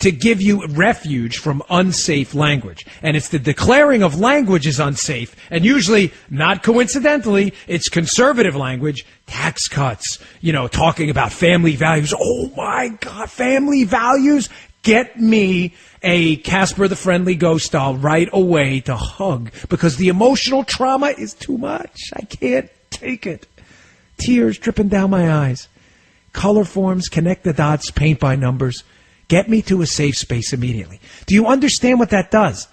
Speaker 1: to give you refuge from unsafe language. And it's the declaring of language is unsafe. And usually, not coincidentally, it's conservative language, tax cuts, talking about family values. Oh my God, family values? Get me a Casper the Friendly Ghost doll right away to hug, because the emotional trauma is too much. I can't take it. Tears dripping down my eyes. Color forms, connect the dots, paint by numbers. Get me to a safe space immediately. Do you understand what that does?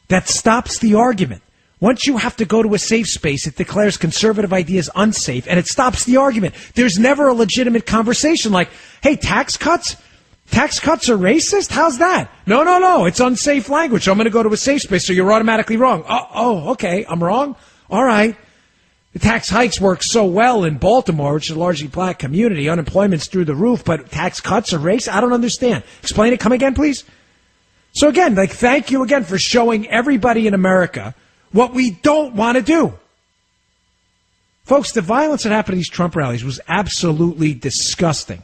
Speaker 1: That stops the argument. Once you have to go to a safe space, it declares conservative ideas unsafe, and it stops the argument. There's never a legitimate conversation like, hey, tax cuts? Tax cuts are racist? How's that? No. It's unsafe language. So I'm going to go to a safe space, so you're automatically wrong. Oh, okay. I'm wrong? All right. The tax hikes work so well in Baltimore, which is a largely black community. Unemployment's through the roof, but tax cuts are racist? I don't understand. Explain it. Come again, please. So again, thank you again for showing everybody in America what we don't want to do. Folks, the violence that happened at these Trump rallies was absolutely disgusting.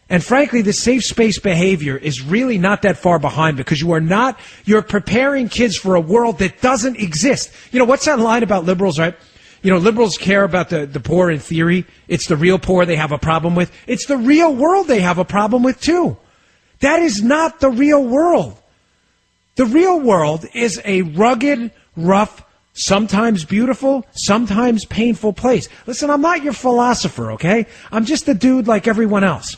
Speaker 1: And frankly, the safe space behavior is really not that far behind, because you're preparing kids for a world that doesn't exist. What's that line about liberals, right? Liberals care about the poor in theory. It's the real poor they have a problem with. It's the real world they have a problem with, too. That is not the real world. The real world is a rugged, rough, sometimes beautiful, sometimes painful place. Listen, I'm not your philosopher, okay? I'm just a dude like everyone else.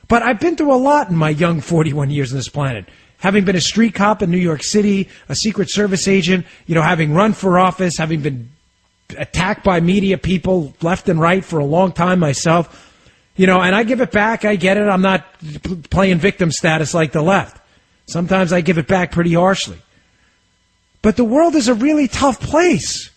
Speaker 1: But I've been through a lot in my young 41 years on this planet. Having been a street cop in New York City, a Secret Service agent, having run for office, having been attacked by media people left and right for a long time myself, and I give it back. I get it. I'm not playing victim status like the left. Sometimes I give it back pretty harshly. But the world is a really tough place.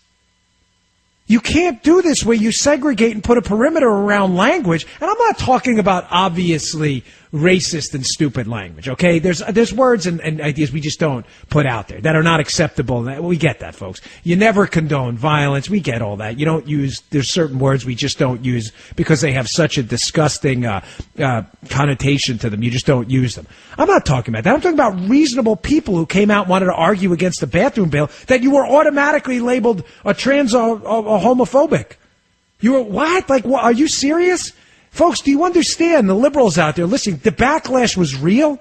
Speaker 1: You can't do this where you segregate and put a perimeter around language. And I'm not talking about obviously racist and stupid language, okay? There's words and ideas we just don't put out there that are not acceptable. We get that, folks. You never condone violence. We get all that. You don't use, there's certain words we just don't use because they have such a disgusting connotation to them. You just don't use them. I'm not talking about that. I'm talking about reasonable people who came out and wanted to argue against the bathroom bill that you were automatically labeled a trans or a homophobic. You were, what? Like, what? Are you serious? Folks, do you understand, the liberals out there, listen, the backlash was real.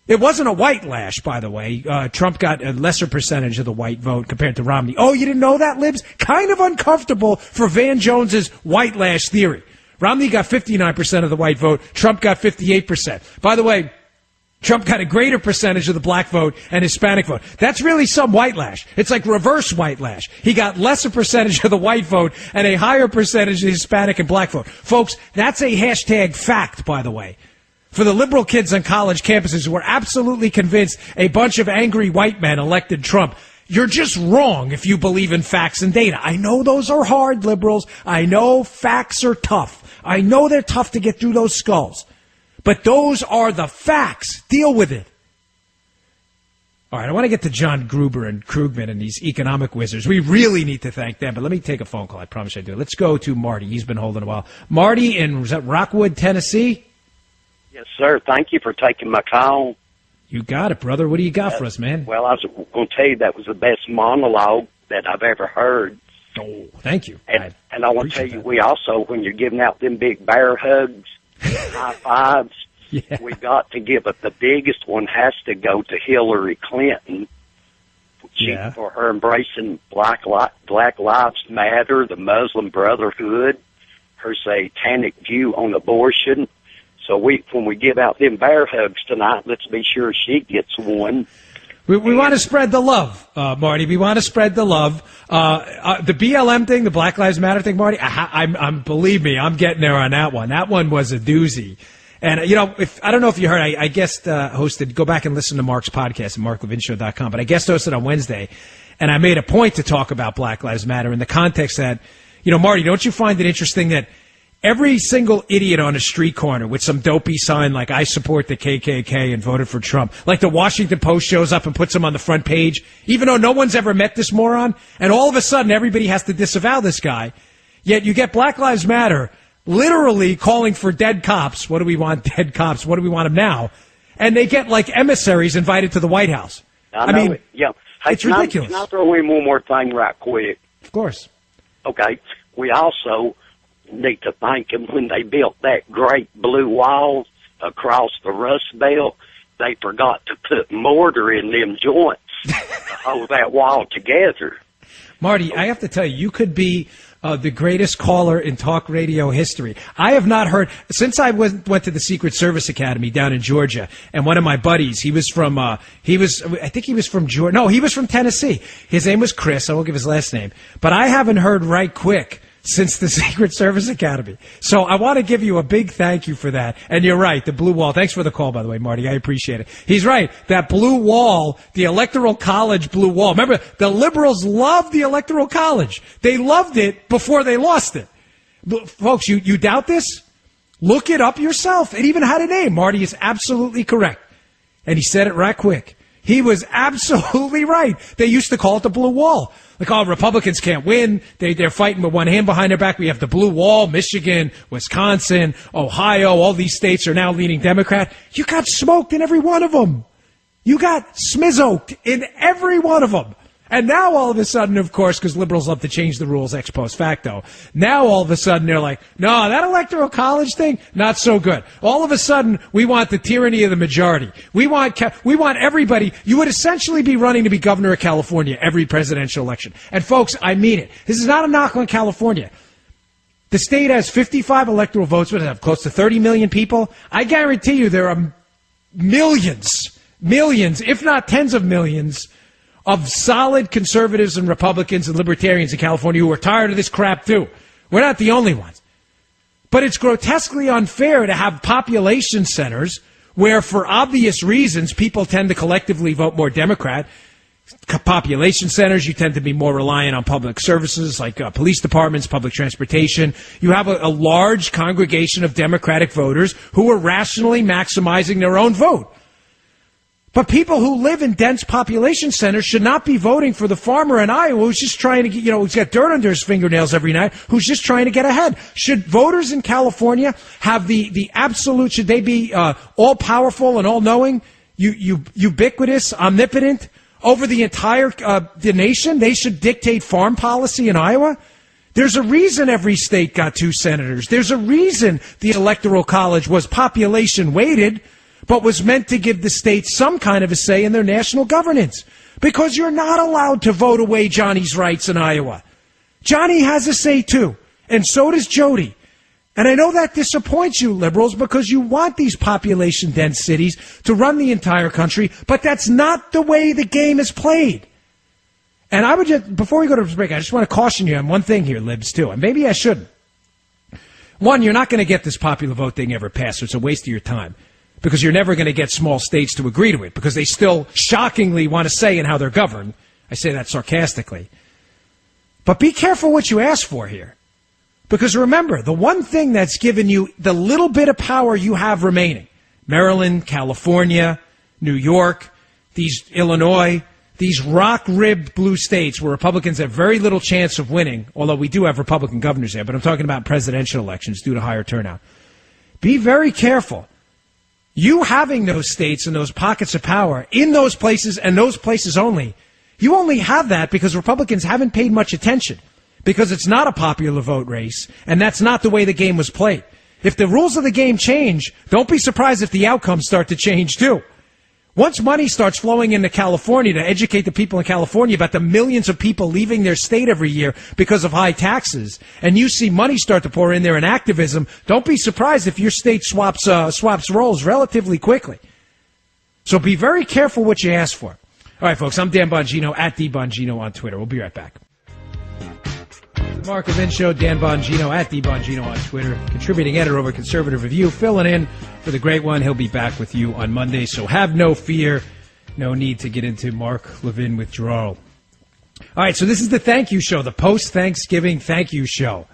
Speaker 1: It wasn't a white lash, by the way. Trump got a lesser percentage of the white vote compared to Romney. Oh, you didn't know that, libs? Kind of uncomfortable for Van Jones's white lash theory. Romney got 59% of the white vote. Trump got 58%. By the way, Trump got a greater percentage of the black vote and Hispanic vote. That's really some white lash. It's like reverse white lash. He got lesser percentage of the white vote and a higher percentage of the Hispanic and black vote. Folks, that's a hashtag fact, by the way. For the liberal kids on college campuses who are absolutely convinced a bunch of angry white men elected Trump, you're just wrong if you believe in facts and data. I know those are hard, liberals. I know facts are tough. I know they're tough to get through those skulls. But those are the facts. Deal with it. All right, I want to get to John Gruber and Krugman and these economic wizards. We really need to thank them, but let me take a phone call. I promise I do. Let's go to Marty. He's been holding a while. Marty in, was that Rockwood, Tennessee?
Speaker 2: Yes, sir. Thank you for taking my call.
Speaker 1: You got it, brother. What do you got for us, man?
Speaker 2: Well, I was going to tell you that was the best monologue that I've ever heard.
Speaker 1: Oh, thank you.
Speaker 2: And I want to tell you, we also, when you're giving out them big bear hugs, high fives,
Speaker 1: yeah.
Speaker 2: We got to give it. The biggest one has to go to Hillary Clinton. For her embracing Black Lives Matter, the Muslim Brotherhood, her satanic view on abortion. So when we give out them bear hugs tonight, let's be sure she gets one.
Speaker 1: We want to spread the love, Marty. We want to spread the love. The BLM thing, the Black Lives Matter thing, Marty, I'm believe me, I'm getting there on that one. That one was a doozy. And, I don't know if you heard, I guest hosted, go back and listen to Mark's podcast at marklevinshow.com, but I guest hosted on Wednesday, and I made a point to talk about Black Lives Matter in the context that, Marty, don't you find it interesting that every single idiot on a street corner with some dopey sign like I support the KKK and voted for Trump, like the Washington Post shows up and puts him on the front page, even though no one's ever met this moron, and all of a sudden everybody has to disavow this guy. Yet you get Black Lives Matter literally calling for dead cops. What do we want? Dead cops. What do we want them now? And they get like emissaries invited to the White House.
Speaker 2: I mean, yeah. Hey,
Speaker 1: it's ridiculous.
Speaker 2: Can I throw in one more thing right quick?
Speaker 1: Of course.
Speaker 2: Okay. We also need to thank them when they built that great blue wall across the Rust Belt. They forgot to put mortar in them joints to hold that wall together.
Speaker 1: Marty, I have to tell you, you could be the greatest caller in talk radio history. I have not heard, since I went to the Secret Service Academy down in Georgia, and one of my buddies, he was from Georgia. No, he was from Tennessee. His name was Chris. I won't give his last name. But I haven't heard right quick since the Secret Service Academy. So I want to give you a big thank you for that. And you're right, the blue wall. Thanks for the call, by the way, Marty. I appreciate it. He's right. That blue wall, the Electoral College blue wall. Remember, the liberals loved the Electoral College. They loved it before they lost it. Folks, you doubt this? Look it up yourself. It even had a name. Marty is absolutely correct. And he said it right quick. He was absolutely right. They used to call it the blue wall. Like, oh, Republicans can't win. They're fighting with one hand behind their back. We have the blue wall. Michigan, Wisconsin, Ohio, all these states are now leaning Democrat. You got smoked in every one of them. You got smizzoked in every one of them. And now all of a sudden, of course, because liberals love to change the rules ex post facto, now all of a sudden they're like, no, that Electoral College thing, not so good. All of a sudden, we want the tyranny of the majority. We want everybody. You would essentially be running to be governor of California every presidential election. And folks, I mean it. This is not a knock on California. The state has 55 electoral votes, but have close to 30 million people. I guarantee you there are millions, if not tens of millions, of solid conservatives and Republicans and libertarians in California who are tired of this crap too. We're not the only ones. But it's grotesquely unfair to have population centers where, for obvious reasons, people tend to collectively vote more Democrat. population centers, you tend to be more reliant on public services like police departments, public transportation. You have a large congregation of Democratic voters who are rationally maximizing their own vote. But people who live in dense population centers should not be voting for the farmer in Iowa who's just trying to get, who's got dirt under his fingernails every night, who's just trying to get ahead. Should voters in California have the absolute, should they be all-powerful and all-knowing, ubiquitous, omnipotent over the entire the nation? They should dictate farm policy in Iowa? There's a reason every state got 2 senators. There's a reason the Electoral College was population weighted, but was meant to give the states some kind of a say in their national governance. Because you're not allowed to vote away Johnny's rights in Iowa. Johnny has a say too, and so does Jody. And I know that disappoints you liberals because you want these population-dense cities to run the entire country, but that's not the way the game is played. And I would just, before we go to this break, I just want to caution you on one thing here, libs, too, and maybe I shouldn't. One, you're not going to get this popular vote thing ever passed, so it's a waste of your time. Because you're never going to get small states to agree to it, because they still shockingly want to say in how they're governed. I say that sarcastically. But be careful what you ask for here. Because remember, the one thing that's given you the little bit of power you have remaining, Maryland, California, New York, Illinois, these rock-ribbed blue states where Republicans have very little chance of winning, although we do have Republican governors there, but I'm talking about presidential elections due to higher turnout. Be very careful. You having those states and those pockets of power in those places and those places only, you only have that because Republicans haven't paid much attention, because it's not a popular vote race, and that's not the way the game was played. If the rules of the game change, don't be surprised if the outcomes start to change too. Once money starts flowing into California to educate the people in California about the millions of people leaving their state every year because of high taxes, and you see money start to pour in there in activism, don't be surprised if your state swaps roles relatively quickly. So be very careful what you ask for. All right, folks, I'm Dan Bongino, at DBongino on Twitter. We'll be right back. The Mark Levin Show, Dan Bongino, at DBongino on Twitter, contributing editor over Conservative Review, filling in for the great one. He'll be back with you on Monday, so have no fear. No need to get into Mark Levin withdrawal. All right, so this is the thank you show, the post-Thanksgiving thank you show.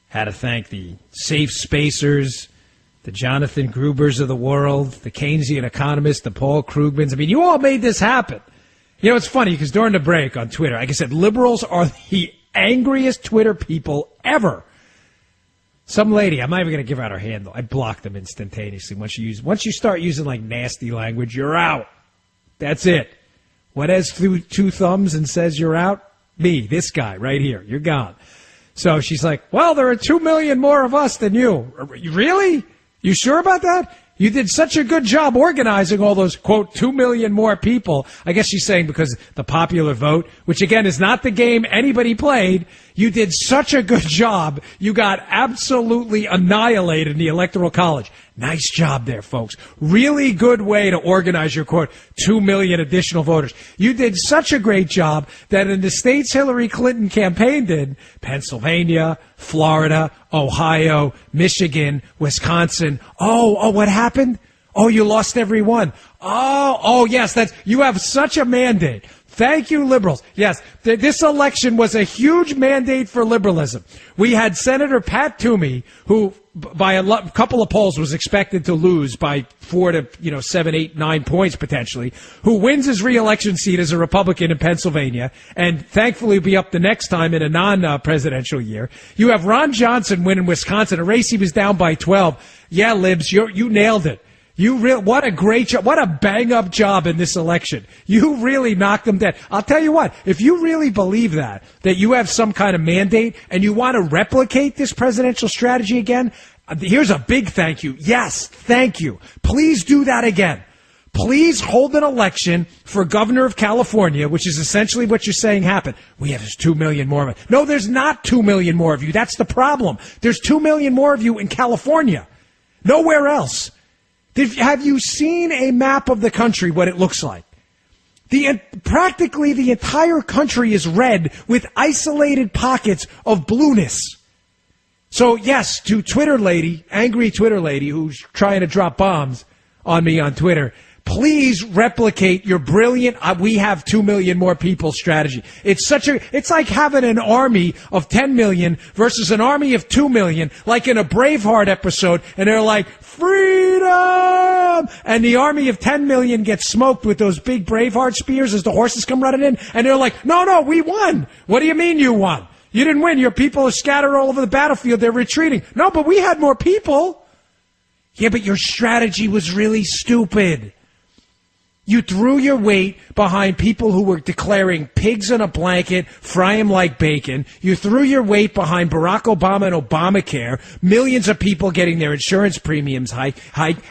Speaker 1: Had to thank the Safe Spacers, the Jonathan Grubers of the world, the Keynesian economists, the Paul Krugmans. I mean, you all made this happen. You know, it's funny because during the break on Twitter, like I said, liberals are the angriest Twitter people ever. Some lady, I'm not even going to give out her handle. I blocked them instantaneously. Once you start using like nasty language, you're out. That's it. What has two thumbs and says you're out? Me, this guy right here. You're gone. So she's like, well, there are 2 million more of us than you. Really? You sure about that? You did such a good job organizing all those, quote, 2 million more people. I guess she's saying because the popular vote, which again is not the game anybody played, you did such a good job. You got absolutely annihilated in the Electoral College. Nice job there, folks. Really good way to organize your court. 2 million additional voters. You did such a great job that in the states Hillary Clinton campaigned in, Pennsylvania, Florida, Ohio, Michigan, Wisconsin. Oh, what happened? Oh, you lost every one. Oh, yes, you have such a mandate. Thank you, liberals. Yes, this election was a huge mandate for liberalism. We had Senator Pat Toomey, who by a couple of polls was expected to lose by 4 to 7, 8, 9 points potentially, who wins his re-election seat as a Republican in Pennsylvania, and thankfully will be up the next time in a non-presidential year. You have Ron Johnson winning Wisconsin, a race he was down by 12. Yeah, libs, you nailed it. What a great job. What a bang-up job in this election. You really knocked them dead. I'll tell you what, if you really believe that you have some kind of mandate and you want to replicate this presidential strategy again, here's a big thank you. Yes, thank you. Please do that again. Please hold an election for governor of California, which is essentially what you're saying happened. We have 2 million more of it. No, there's not 2 million more of you. That's the problem. There's 2 million more of you in California. Nowhere else. Have you seen a map of the country, what it looks like? Practically the entire country is red with isolated pockets of blueness. So, yes, to angry Twitter lady who's trying to drop bombs on me on Twitter, Please replicate your brilliant, we have 2 million more people strategy. It's like having an army of 10 million versus an army of 2 million, like in a Braveheart episode, and they're like, freedom! And the army of 10 million gets smoked with those big Braveheart spears as the horses come running in, and they're like, no, we won. What do you mean you won? You didn't win. Your people are scattered all over the battlefield. They're retreating. No, but we had more people. Yeah, but your strategy was really stupid. You threw your weight behind people who were declaring pigs in a blanket, fry them like bacon. You threw your weight behind Barack Obama and Obamacare, millions of people getting their insurance premiums hiked,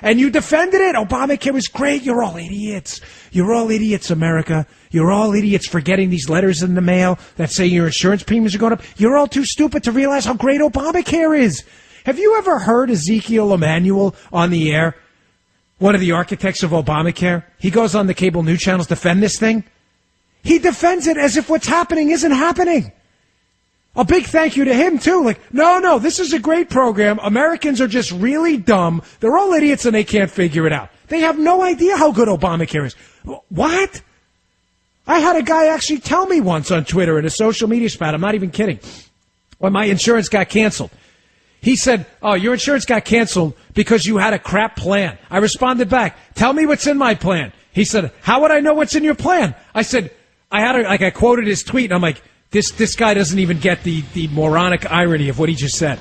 Speaker 1: and you defended it. Obamacare was great. You're all idiots. You're all idiots, America. You're all idiots for getting these letters in the mail that say your insurance premiums are going up. You're all too stupid to realize how great Obamacare is. Have you ever heard Ezekiel Emanuel on the air? One of the architects of Obamacare, he goes on the cable news channels to defend this thing. He defends it as if what's happening isn't happening. A big thank you to him, too. Like, no, this is a great program. Americans are just really dumb. They're all idiots and they can't figure it out. They have no idea how good Obamacare is. What? I had a guy actually tell me once on Twitter in a social media spat, I'm not even kidding, when my insurance got canceled. He said, oh, your insurance got canceled because you had a crap plan. I responded back, tell me what's in my plan. He said, how would I know what's in your plan? I said, I quoted his tweet, and I'm like, this guy doesn't even get the moronic irony of what he just said.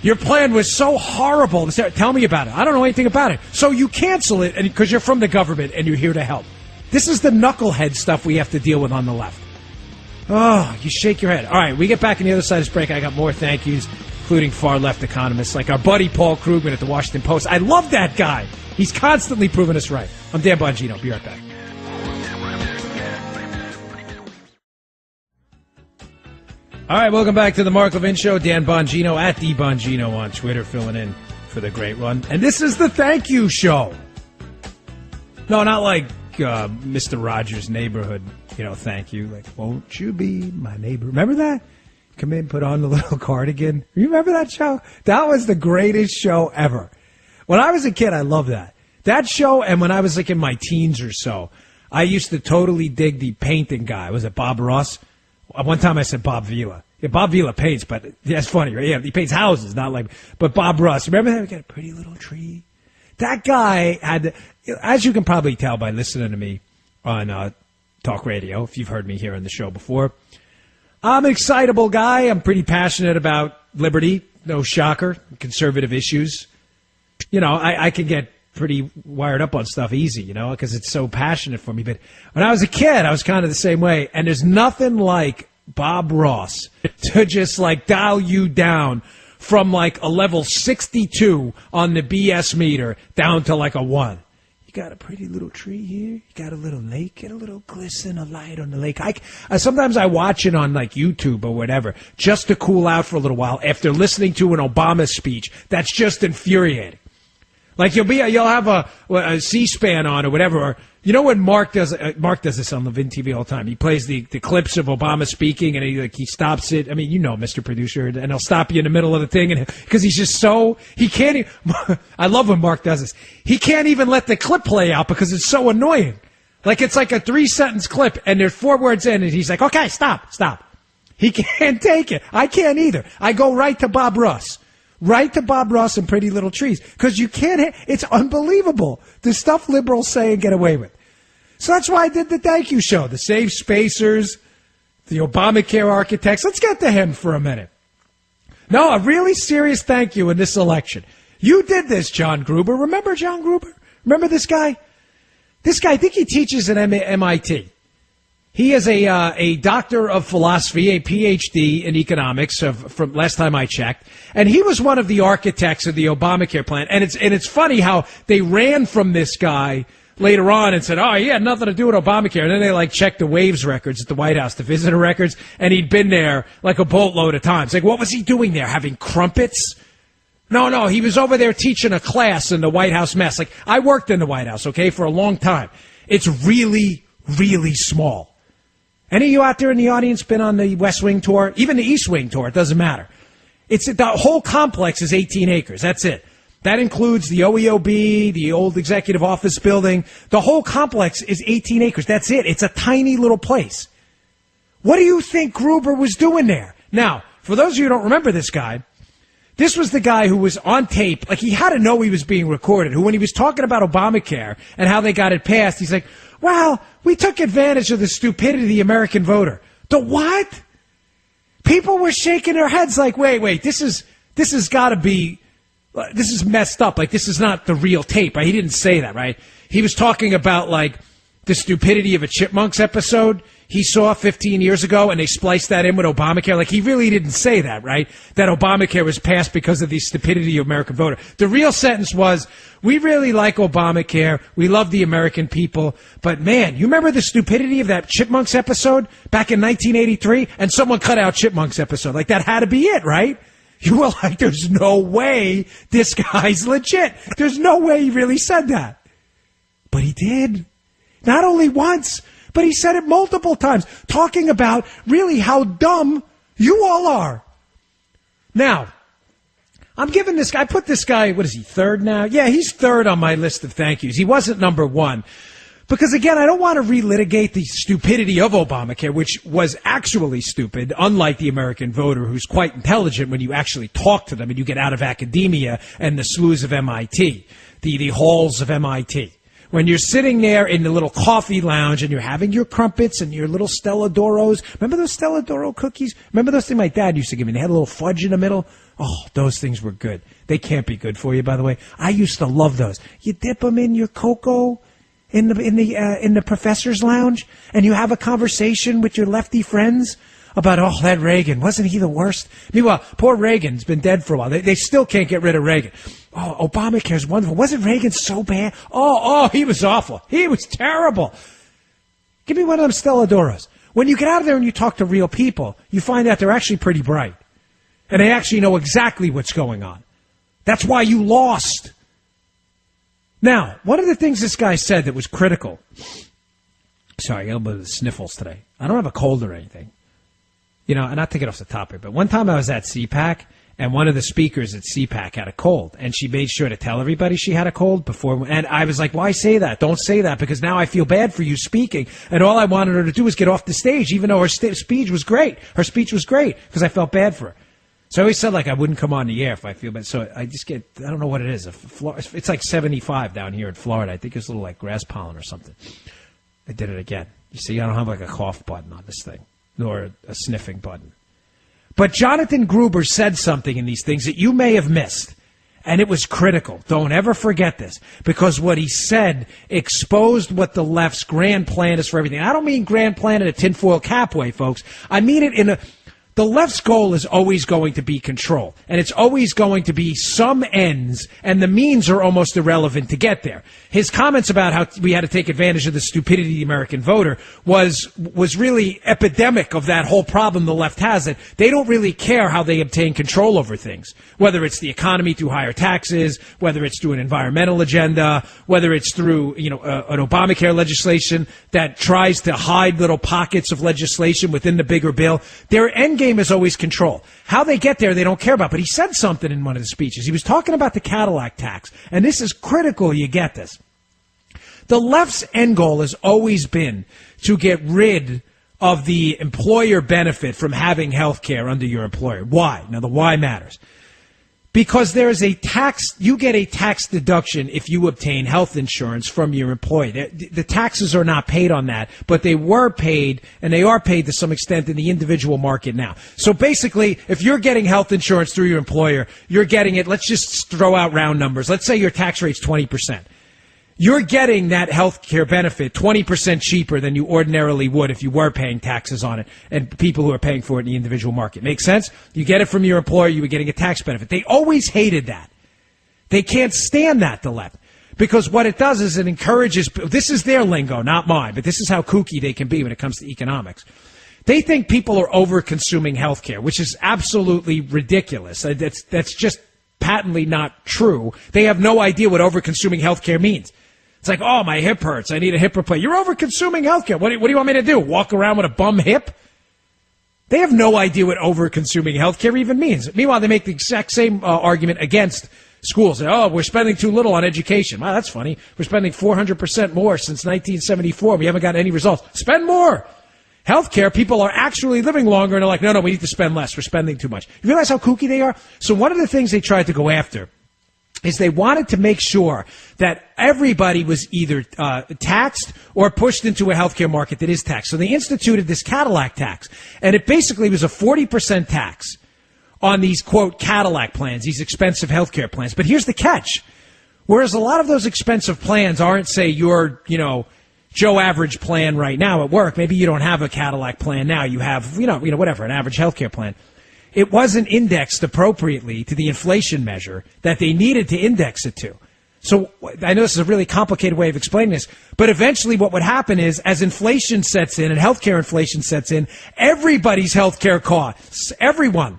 Speaker 1: Your plan was so horrible. Tell me about it. I don't know anything about it. So you cancel it because you're from the government and you're here to help. This is the knucklehead stuff we have to deal with on the left. Oh, you shake your head. All right, we get back on the other side of this break. I got more thank yous, including far-left economists like our buddy Paul Krugman at the Washington Post. I love that guy. He's constantly proving us right. I'm Dan Bongino. Be right back. All right, welcome back to the Mark Levin Show. Dan Bongino at the Bongino on Twitter, filling in for the great one. And this is the thank you show. No, not like Mr. Rogers' Neighborhood, thank you. Like, won't you be my neighbor? Remember that? Come in, put on the little cardigan. You remember that show? That was the greatest show ever. When I was a kid, I loved that. That show, and when I was like in my teens or so, I used to totally dig the painting guy. Was it Bob Ross? One time I said Bob Vila. Yeah, Bob Vila paints, but that's funny, right? Yeah, he paints houses, not like, but Bob Ross. Remember that? We got a pretty little tree. That guy had, as you can probably tell by listening to me on talk radio, if you've heard me here on the show before, I'm an excitable guy. I'm pretty passionate about liberty. No shocker. Conservative issues. I can get pretty wired up on stuff easy, because it's so passionate for me. But when I was a kid, I was kind of the same way. And there's nothing like Bob Ross to just like dial you down from like a level 62 on the BS meter down to like a 1. You got a pretty little tree here. You got a little lake. Get a little glisten of light on the lake. Sometimes I watch it on like YouTube or whatever just to cool out for a little while after listening to an Obama speech. That's just infuriating. Like you'll have a C-SPAN on or whatever. Or, when Mark does this on Levin TV all the time. He plays the clips of Obama speaking and he stops it. I mean, Mr. Producer, and he'll stop you in the middle of the thing, and because he's just he can't. I love when Mark does this. He can't even let the clip play out because it's so annoying. Like it's like a 3-sentence clip, and there's 4 words in, and he's like, "Okay, stop." He can't take it. I can't either. I go right to Bob Ross. Right to Bob Ross and Pretty Little Trees. Because you can't, it's unbelievable. The stuff liberals say and get away with. So that's why I did the thank you show. The Safe Spacers, the Obamacare architects. Let's get to him for a minute. No, a really serious thank you in this election. You did this, John Gruber. Remember John Gruber? Remember this guy? This guy, I think he teaches at MIT. He is a doctor of philosophy, a PhD in economics from last time I checked. And he was one of the architects of the Obamacare plan. And it's funny how they ran from this guy later on and said, oh, he had nothing to do with Obamacare. And then they checked the Waves records at the White House, the visitor records, and he'd been there like a boatload of times. Like, what was he doing there? Having crumpets? No, he was over there teaching a class in the White House mess. Like, I worked in the White House, okay, for a long time. It's really, really small. Any of you out there in the audience been on the West Wing tour? Even the East Wing tour, it doesn't matter. The whole complex is 18 acres. That's it. That includes the OEOB, the old executive office building. The whole complex is 18 acres. That's it. It's a tiny little place. What do you think Gruber was doing there? Now, for those of you who don't remember this guy, this was the guy who was on tape. Like, he had to know he was being recorded, who when he was talking about Obamacare and how they got it passed, he's like, well, we took advantage of the stupidity of the American voter. The what? People were shaking their heads like, wait, this is messed up. Like, this is not the real tape. Right? He didn't say that, right? He was talking about, like, the stupidity of a Chipmunks episode he saw 15 years ago, and they spliced that in with Obamacare. Like, he really didn't say that, right? That Obamacare was passed because of the stupidity of American voter. The real sentence was, we really like Obamacare. We love the American people. But, man, you remember the stupidity of that Chipmunks episode back in 1983? And someone cut out Chipmunks episode. Like, that had to be it, right? You were like, there's no way this guy's legit. There's no way he really said that. But he did. Not only once, but he said it multiple times, talking about really how dumb you all are. Now, I'm giving this guy, I put this guy, what is he, third now? Yeah, he's third on my list of thank yous. He wasn't number one. Because, again, I don't want to relitigate the stupidity of Obamacare, which was actually stupid, unlike the American voter, who's quite intelligent when you actually talk to them and you get out of academia and the sloughs of MIT, the halls of MIT. When you're sitting there in the little coffee lounge and you're having your crumpets and your little Stella Doros. Remember those Stella Doro cookies? Remember those things my dad used to give me? They had a little fudge in the middle. Oh, those things were good. They can't be good for you, by the way. I used to love those. You dip them in your cocoa in the professor's lounge, and you have a conversation with your lefty friends about, oh, that Reagan, wasn't he the worst? Meanwhile, poor Reagan's been dead for a while. They still can't get rid of Reagan. Oh, Obamacare's wonderful. Wasn't Reagan so bad? Oh, he was awful. He was terrible. Give me one of them Stella Doros. When you get out of there and you talk to real people, you find out they're actually pretty bright. And they actually know exactly what's going on. That's why you lost. Now, one of the things this guy said that was critical. Sorry, I got a little bit of sniffles today. I don't have a cold or anything. You know, and not to get off the topic, but one time I was at CPAC, and one of the speakers at CPAC had a cold, and she made sure to tell everybody she had a cold before. And I was like, why say that? Don't say that, because now I feel bad for you speaking. And all I wanted her to do was get off the stage, even though her speech was great. Her speech was great, because I felt bad for her. So I always said, like, I wouldn't come on the air if I feel bad. So I just get, I don't know what it is. It's like 75 down here in Florida. I think it's a little like grass pollen or something. I did it again. You see, I don't have like a cough button on this thing, nor a sniffing button. But Jonathan Gruber said something in these things that you may have missed, and it was critical. Don't ever forget this, because what he said exposed what the left's grand plan is for everything. I don't mean grand plan in a tinfoil cap way, folks. I mean it in a... The left's goal is always going to be control, and it's always going to be some ends, and the means are almost irrelevant to get there. His comments about how we had to take advantage of the stupidity of the American voter was really epidemic of that whole problem the left has, that they don't really care how they obtain control over things, whether it's the economy through higher taxes, whether it's through an environmental agenda, whether it's through an Obamacare legislation that tries to hide little pockets of legislation within the bigger bill. Their end game is always control. How they get there, they don't care about. But he said something in one of the speeches. He was talking about the Cadillac tax, and this is critical you get this. The left's end goal has always been to get rid of the employer benefit from having health care under your employer. Why? Now, the why matters. Because there is a tax, you get a tax deduction if you obtain health insurance from your employer. The taxes are not paid on that, but they were paid, and they are paid to some extent in the individual market now. So basically, if you're getting health insurance through your employer, you're getting it, let's just throw out round numbers. Let's say your tax rate's 20%. You're getting that health care benefit 20% cheaper than you ordinarily would if you were paying taxes on it, and people who are paying for it in the individual market. Make sense? You get it from your employer, you were getting a tax benefit. They always hated that. They can't stand that, the left. Because what it does is it encourages, this is their lingo, not mine, but this is how kooky they can be when it comes to economics. They think people are over-consuming health care, which is absolutely ridiculous. That's just patently not true. They have no idea what over-consuming health care means. It's like, oh, my hip hurts. I need a hip replacement. You're over-consuming healthcare. What do you want me to do? Walk around with a bum hip? They have no idea what over-consuming healthcare even means. Meanwhile, they make the exact same argument against Schools, oh, we're spending too little on education. Wow, that's funny. We're spending 400% more since 1974. We haven't got any results. Spend more. Healthcare, people are actually living longer, and they're like, no, we need to spend less. We're spending too much. You realize how kooky they are? So one of the things they tried to go after is they wanted to make sure that everybody was either taxed or pushed into a healthcare market that is taxed. So they instituted this Cadillac tax, and it basically was a 40% tax on these, quote, Cadillac plans, these expensive healthcare plans. But here's the catch. Whereas a lot of those expensive plans aren't, say, your, Joe average plan right now at work. Maybe you don't have a Cadillac plan now. You have, whatever, an average healthcare plan. It wasn't indexed appropriately to the inflation measure that they needed to index it to. So I know this is a really complicated way of explaining this, but eventually what would happen is as inflation sets in and healthcare inflation sets in, everybody's healthcare costs, everyone,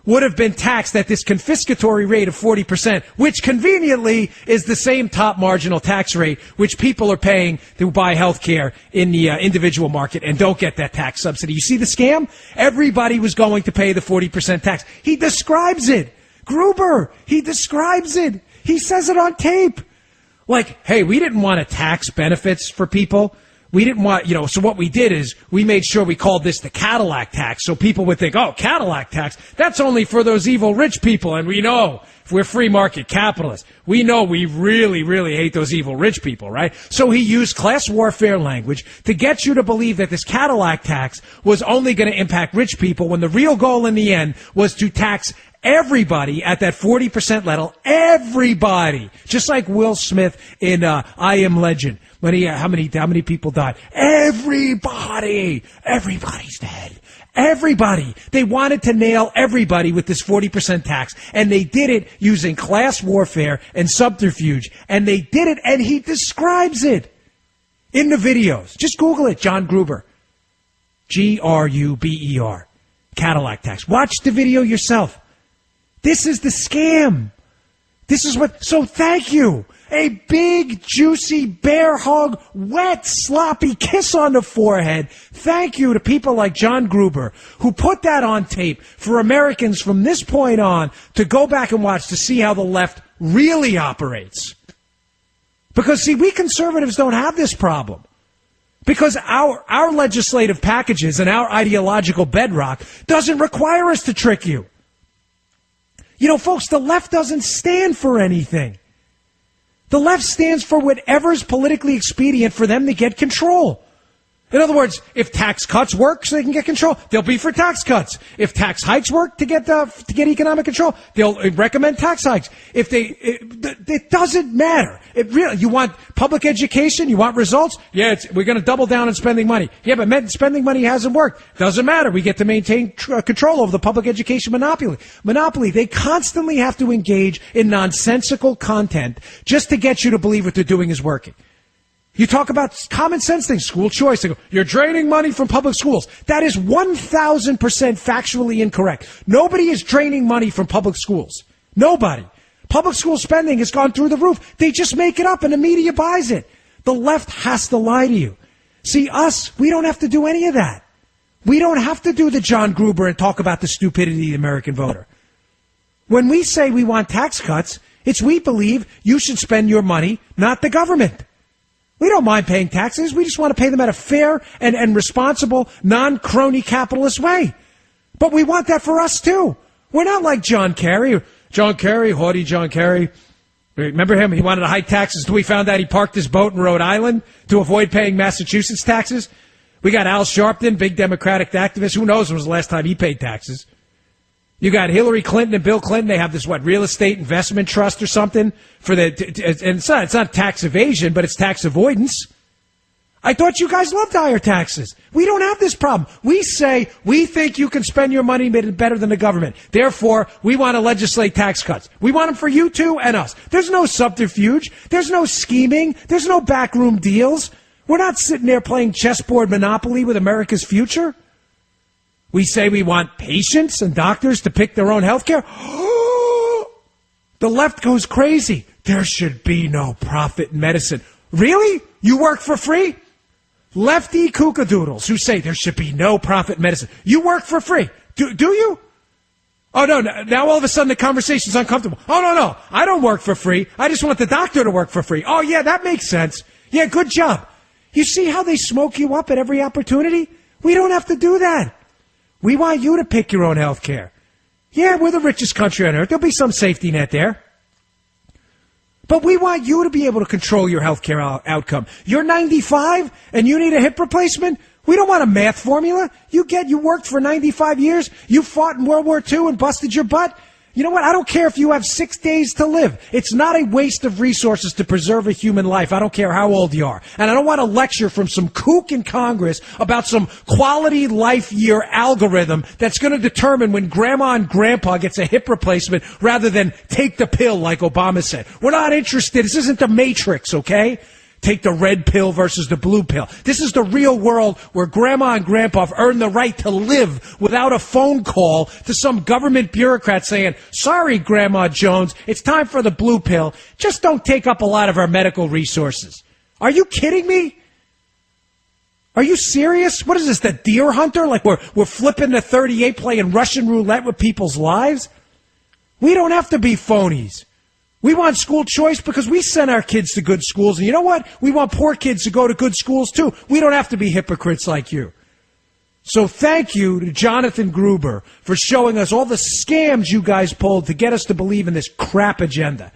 Speaker 1: would have been taxed at this confiscatory rate of 40%, which conveniently is the same top marginal tax rate which people are paying to buy health care in the individual market and don't get that tax subsidy. You see the scam? Everybody was going to pay the 40% tax. He describes it. Gruber, he describes it. He says it on tape. Like, hey, we didn't want to tax benefits for people. We didn't want, so what we did is we made sure we called this the Cadillac tax so people would think, oh, Cadillac tax, that's only for those evil rich people. And we know if we're free market capitalists, we know we really, really hate those evil rich people, right? So he used class warfare language to get you to believe that this Cadillac tax was only going to impact rich people when the real goal in the end was to tax everybody at that 40% level, everybody, just like Will Smith in I Am Legend. When how many people died? Everybody's dead. Everybody. They wanted to nail everybody with this 40% tax, and they did it using class warfare and subterfuge, and they did it, and he describes it in the videos. Just Google it, John Gruber. Gruber. Cadillac tax. Watch the video yourself. This is the scam. This is what, so thank you. A big, juicy, bear hug, wet, sloppy kiss on the forehead. Thank you to people like John Gruber, who put that on tape for Americans from this point on to go back and watch to see how the left really operates. Because, see, we conservatives don't have this problem. Because our legislative packages and our ideological bedrock doesn't require us to trick you. Folks, the left doesn't stand for anything. The left stands for whatever's politically expedient for them to get control. In other words, if tax cuts work so they can get control, they'll be for tax cuts. If tax hikes work to get economic control, they'll recommend tax hikes. It doesn't matter. You want public education? You want results? Yeah, we're going to double down on spending money. Yeah, but spending money hasn't worked. Doesn't matter. We get to maintain control over the public education monopoly. They constantly have to engage in nonsensical content just to get you to believe what they're doing is working. You talk about common sense things, school choice. They go, you're draining money from public schools. That is 1,000% factually incorrect. Nobody is draining money from public schools. Nobody. Public school spending has gone through the roof. They just make it up and the media buys it. The left has to lie to you. See, we don't have to do any of that. We don't have to do the John Gruber and talk about the stupidity of the American voter. When we say we want tax cuts, it's we believe you should spend your money, not the government. We don't mind paying taxes. We just want to pay them at a fair and responsible, non-crony capitalist way. But we want that for us, too. We're not like John Kerry. Haughty John Kerry. Remember him? He wanted to hike taxes until we found out he parked his boat in Rhode Island to avoid paying Massachusetts taxes. We got Al Sharpton, big Democratic activist. Who knows when was the last time he paid taxes? You got Hillary Clinton and Bill Clinton. They have this, real estate investment trust or something and it's not tax evasion, but it's tax avoidance. I thought you guys loved higher taxes. We don't have this problem. We say we think you can spend your money better than the government. Therefore, we want to legislate tax cuts. We want them for you too and us. There's no subterfuge. There's no scheming. There's no backroom deals. We're not sitting there playing chessboard Monopoly with America's future. We say we want patients and doctors to pick their own health care. The left goes crazy. There should be no profit in medicine. Really? You work for free? Lefty kookadoodles who say there should be no profit in medicine. You work for free. Do you? Oh, no, now all of a sudden the conversation's uncomfortable. Oh, no, I don't work for free. I just want the doctor to work for free. Oh, yeah, that makes sense. Yeah, good job. You see how they smoke you up at every opportunity? We don't have to do that. We want you to pick your own health care. Yeah, we're the richest country on earth. There'll be some safety net there. But we want you to be able to control your health care outcome. You're 95 and you need a hip replacement? We don't want a math formula. You worked for 95 years. You fought in World War II and busted your butt. You know what? I don't care if you have 6 days to live. It's not a waste of resources to preserve a human life. I don't care how old you are. And I don't want a lecture from some kook in Congress about some quality life year algorithm that's going to determine when grandma and grandpa gets a hip replacement rather than take the pill like Obama said. We're not interested. This isn't the Matrix, okay? Take the red pill versus the blue pill. This is the real world where grandma and grandpa have earned the right to live without a phone call to some government bureaucrat saying, sorry, Grandma Jones, it's time for the blue pill. Just don't take up a lot of our medical resources. Are you kidding me? Are you serious? What is this, the deer hunter? Like we're flipping the 38 playing Russian roulette with people's lives? We don't have to be phonies. We want school choice because we send our kids to good schools. And you know what? We want poor kids to go to good schools, too. We don't have to be hypocrites like you. So thank you to Jonathan Gruber for showing us all the scams you guys pulled to get us to believe in this crap agenda.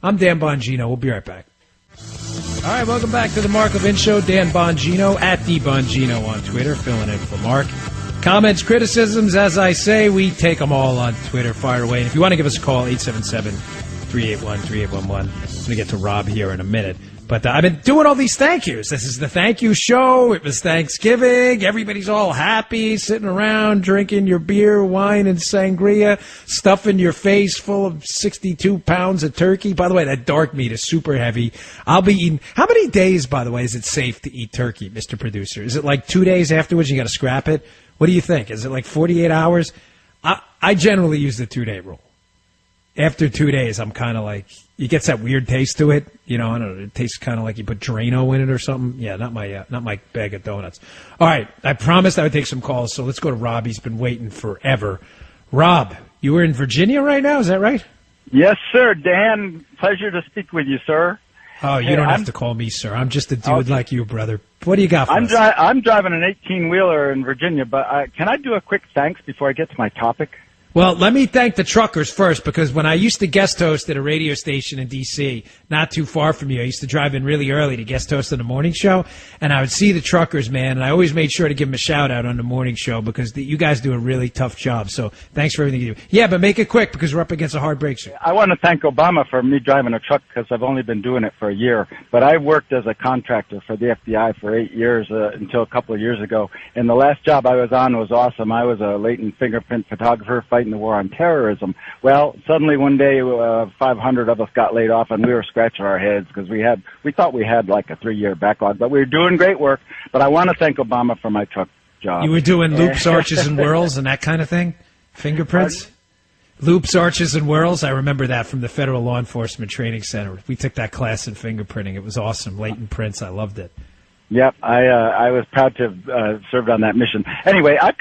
Speaker 1: I'm Dan Bongino. We'll be right back. All right, welcome back to the Mark Levin Show. Dan Bongino at the Bongino on Twitter, filling in for Mark. Comments, criticisms, as I say, we take them all on Twitter. Fire away. And if you want to give us a call, 877-381-3811. I'm going to get to Rob here in a minute. But I've been doing all these thank yous. This is the thank you show. It was Thanksgiving. Everybody's all happy, sitting around, drinking your beer, wine, and sangria, stuffing your face full of 62 pounds of turkey. By the way, that dark meat is super heavy. I'll be eating. How many days, by the way, is it safe to eat turkey, Mr. Producer? Is it like 2 days afterwards you got to scrap it? What do you think? Is it like 48 hours? I generally use the 2-day rule. After 2 days, I'm kind of like, it gets that weird taste to it. You know, I don't know, it tastes kind of like you put Drano in it or something. Yeah, not my bag of donuts. All right, I promised I would take some calls, so let's go to Rob. He's been waiting forever. Rob, you were in Virginia right now, is that right?
Speaker 3: Yes, sir, Dan. Pleasure to speak with you, sir.
Speaker 1: Oh, you don't have to call me sir. I'm just a dude like you, brother. What do you got for us?
Speaker 3: I'm driving an 18-wheeler in Virginia, but can I do a quick thanks before I get to my topic?
Speaker 1: Well, let me thank the truckers first, because when I used to guest host at a radio station in D.C., not too far from you, I used to drive in really early to guest host on the morning show, and I would see the truckers, man, and I always made sure to give them a shout-out on the morning show, because you guys do a really tough job, so thanks for everything you do. Yeah, but make it quick, because we're up against a hard break soon.
Speaker 3: I want to thank Obama for me driving a truck, because I've only been doing it for a year, but I worked as a contractor for the FBI for 8 years until a couple of years ago, and the last job I was on was awesome. I was a latent fingerprint photographer fighting the war on terrorism. Well, suddenly one day 500 of us got laid off, and we were scratching our heads because we thought we had like a 3-year backlog, but we were doing great work. But I want to thank Obama for my truck job.
Speaker 1: You were doing loops, arches, and whirls and that kind of thing? Fingerprints?
Speaker 3: Pardon?
Speaker 1: Loops, arches, and whirls? I remember that from the Federal Law Enforcement Training Center. We took that class in fingerprinting. It was awesome. Latent prints. I loved it.
Speaker 3: Yep, I was proud to have served on that mission. Anyway, I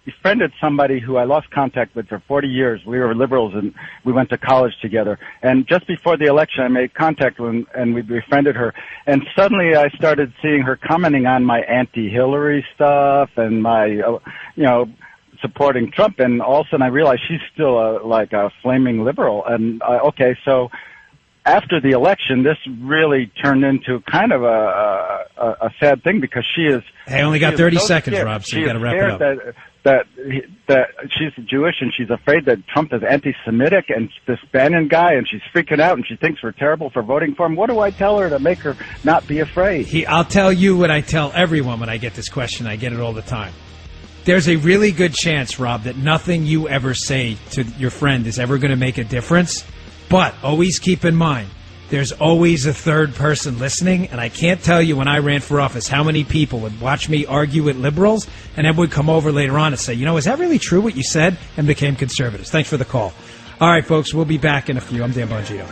Speaker 3: befriended somebody who I lost contact with for 40 years. We were liberals and we went to college together. And just before the election, I made contact with her and we befriended her. And suddenly I started seeing her commenting on my anti-Hillary stuff and my, supporting Trump. And all of a sudden I realized she's still a flaming liberal. And so after the election, this really turned into kind of a sad thing because she is.
Speaker 1: Hey, only got 30 seconds, Rob, so you got to wrap it up.
Speaker 3: That she's Jewish and she's afraid that Trump is anti-Semitic and this Bannon guy, and she's freaking out and she thinks we're terrible for voting for him. What do I tell her to make her not be afraid?
Speaker 1: I'll tell you what I tell everyone when I get this question. I get it all the time. There's a really good chance, Rob, that nothing you ever say to your friend is ever going to make a difference. But always keep in mind, there's always a third person listening, and I can't tell you when I ran for office how many people would watch me argue with liberals and then would come over later on and say, is that really true what you said? And became conservatives. Thanks for the call. All right, folks, we'll be back in a few. I'm Dan Bongino.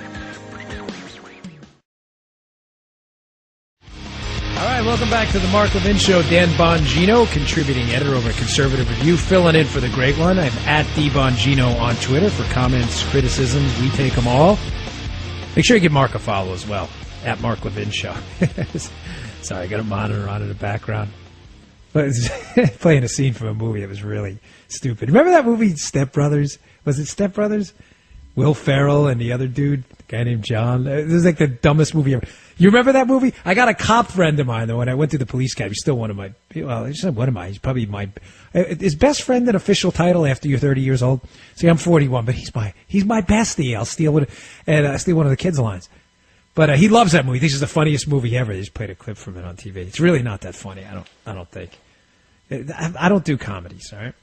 Speaker 1: All right, right, welcome back to the Mark Levin Show. Dan Bongino, contributing editor over at Conservative Review, filling in for the great one. I'm at Bongino on Twitter for comments, criticisms. We take them all. Make sure you give Mark a follow as well, at Mark Levin Show. Sorry, I got a monitor on in the background. But playing a scene from a movie that was really stupid. Remember that movie, Step Brothers? Was it Step Brothers? Will Ferrell and the other dude, the guy named John. It was like the dumbest movie ever. You remember that movie? I got a cop friend of mine, though, when I went to the police academy. He's still one of my, well, he's not one of my, he's probably my, is best friend an official title after you're 30 years old? See, I'm 41, but he's my bestie. I'll steal one, and steal one of the kids' lines. But he loves that movie. This is the funniest movie ever. They just played a clip from it on TV. It's really not that funny. I don't think. I don't do comedies. All right.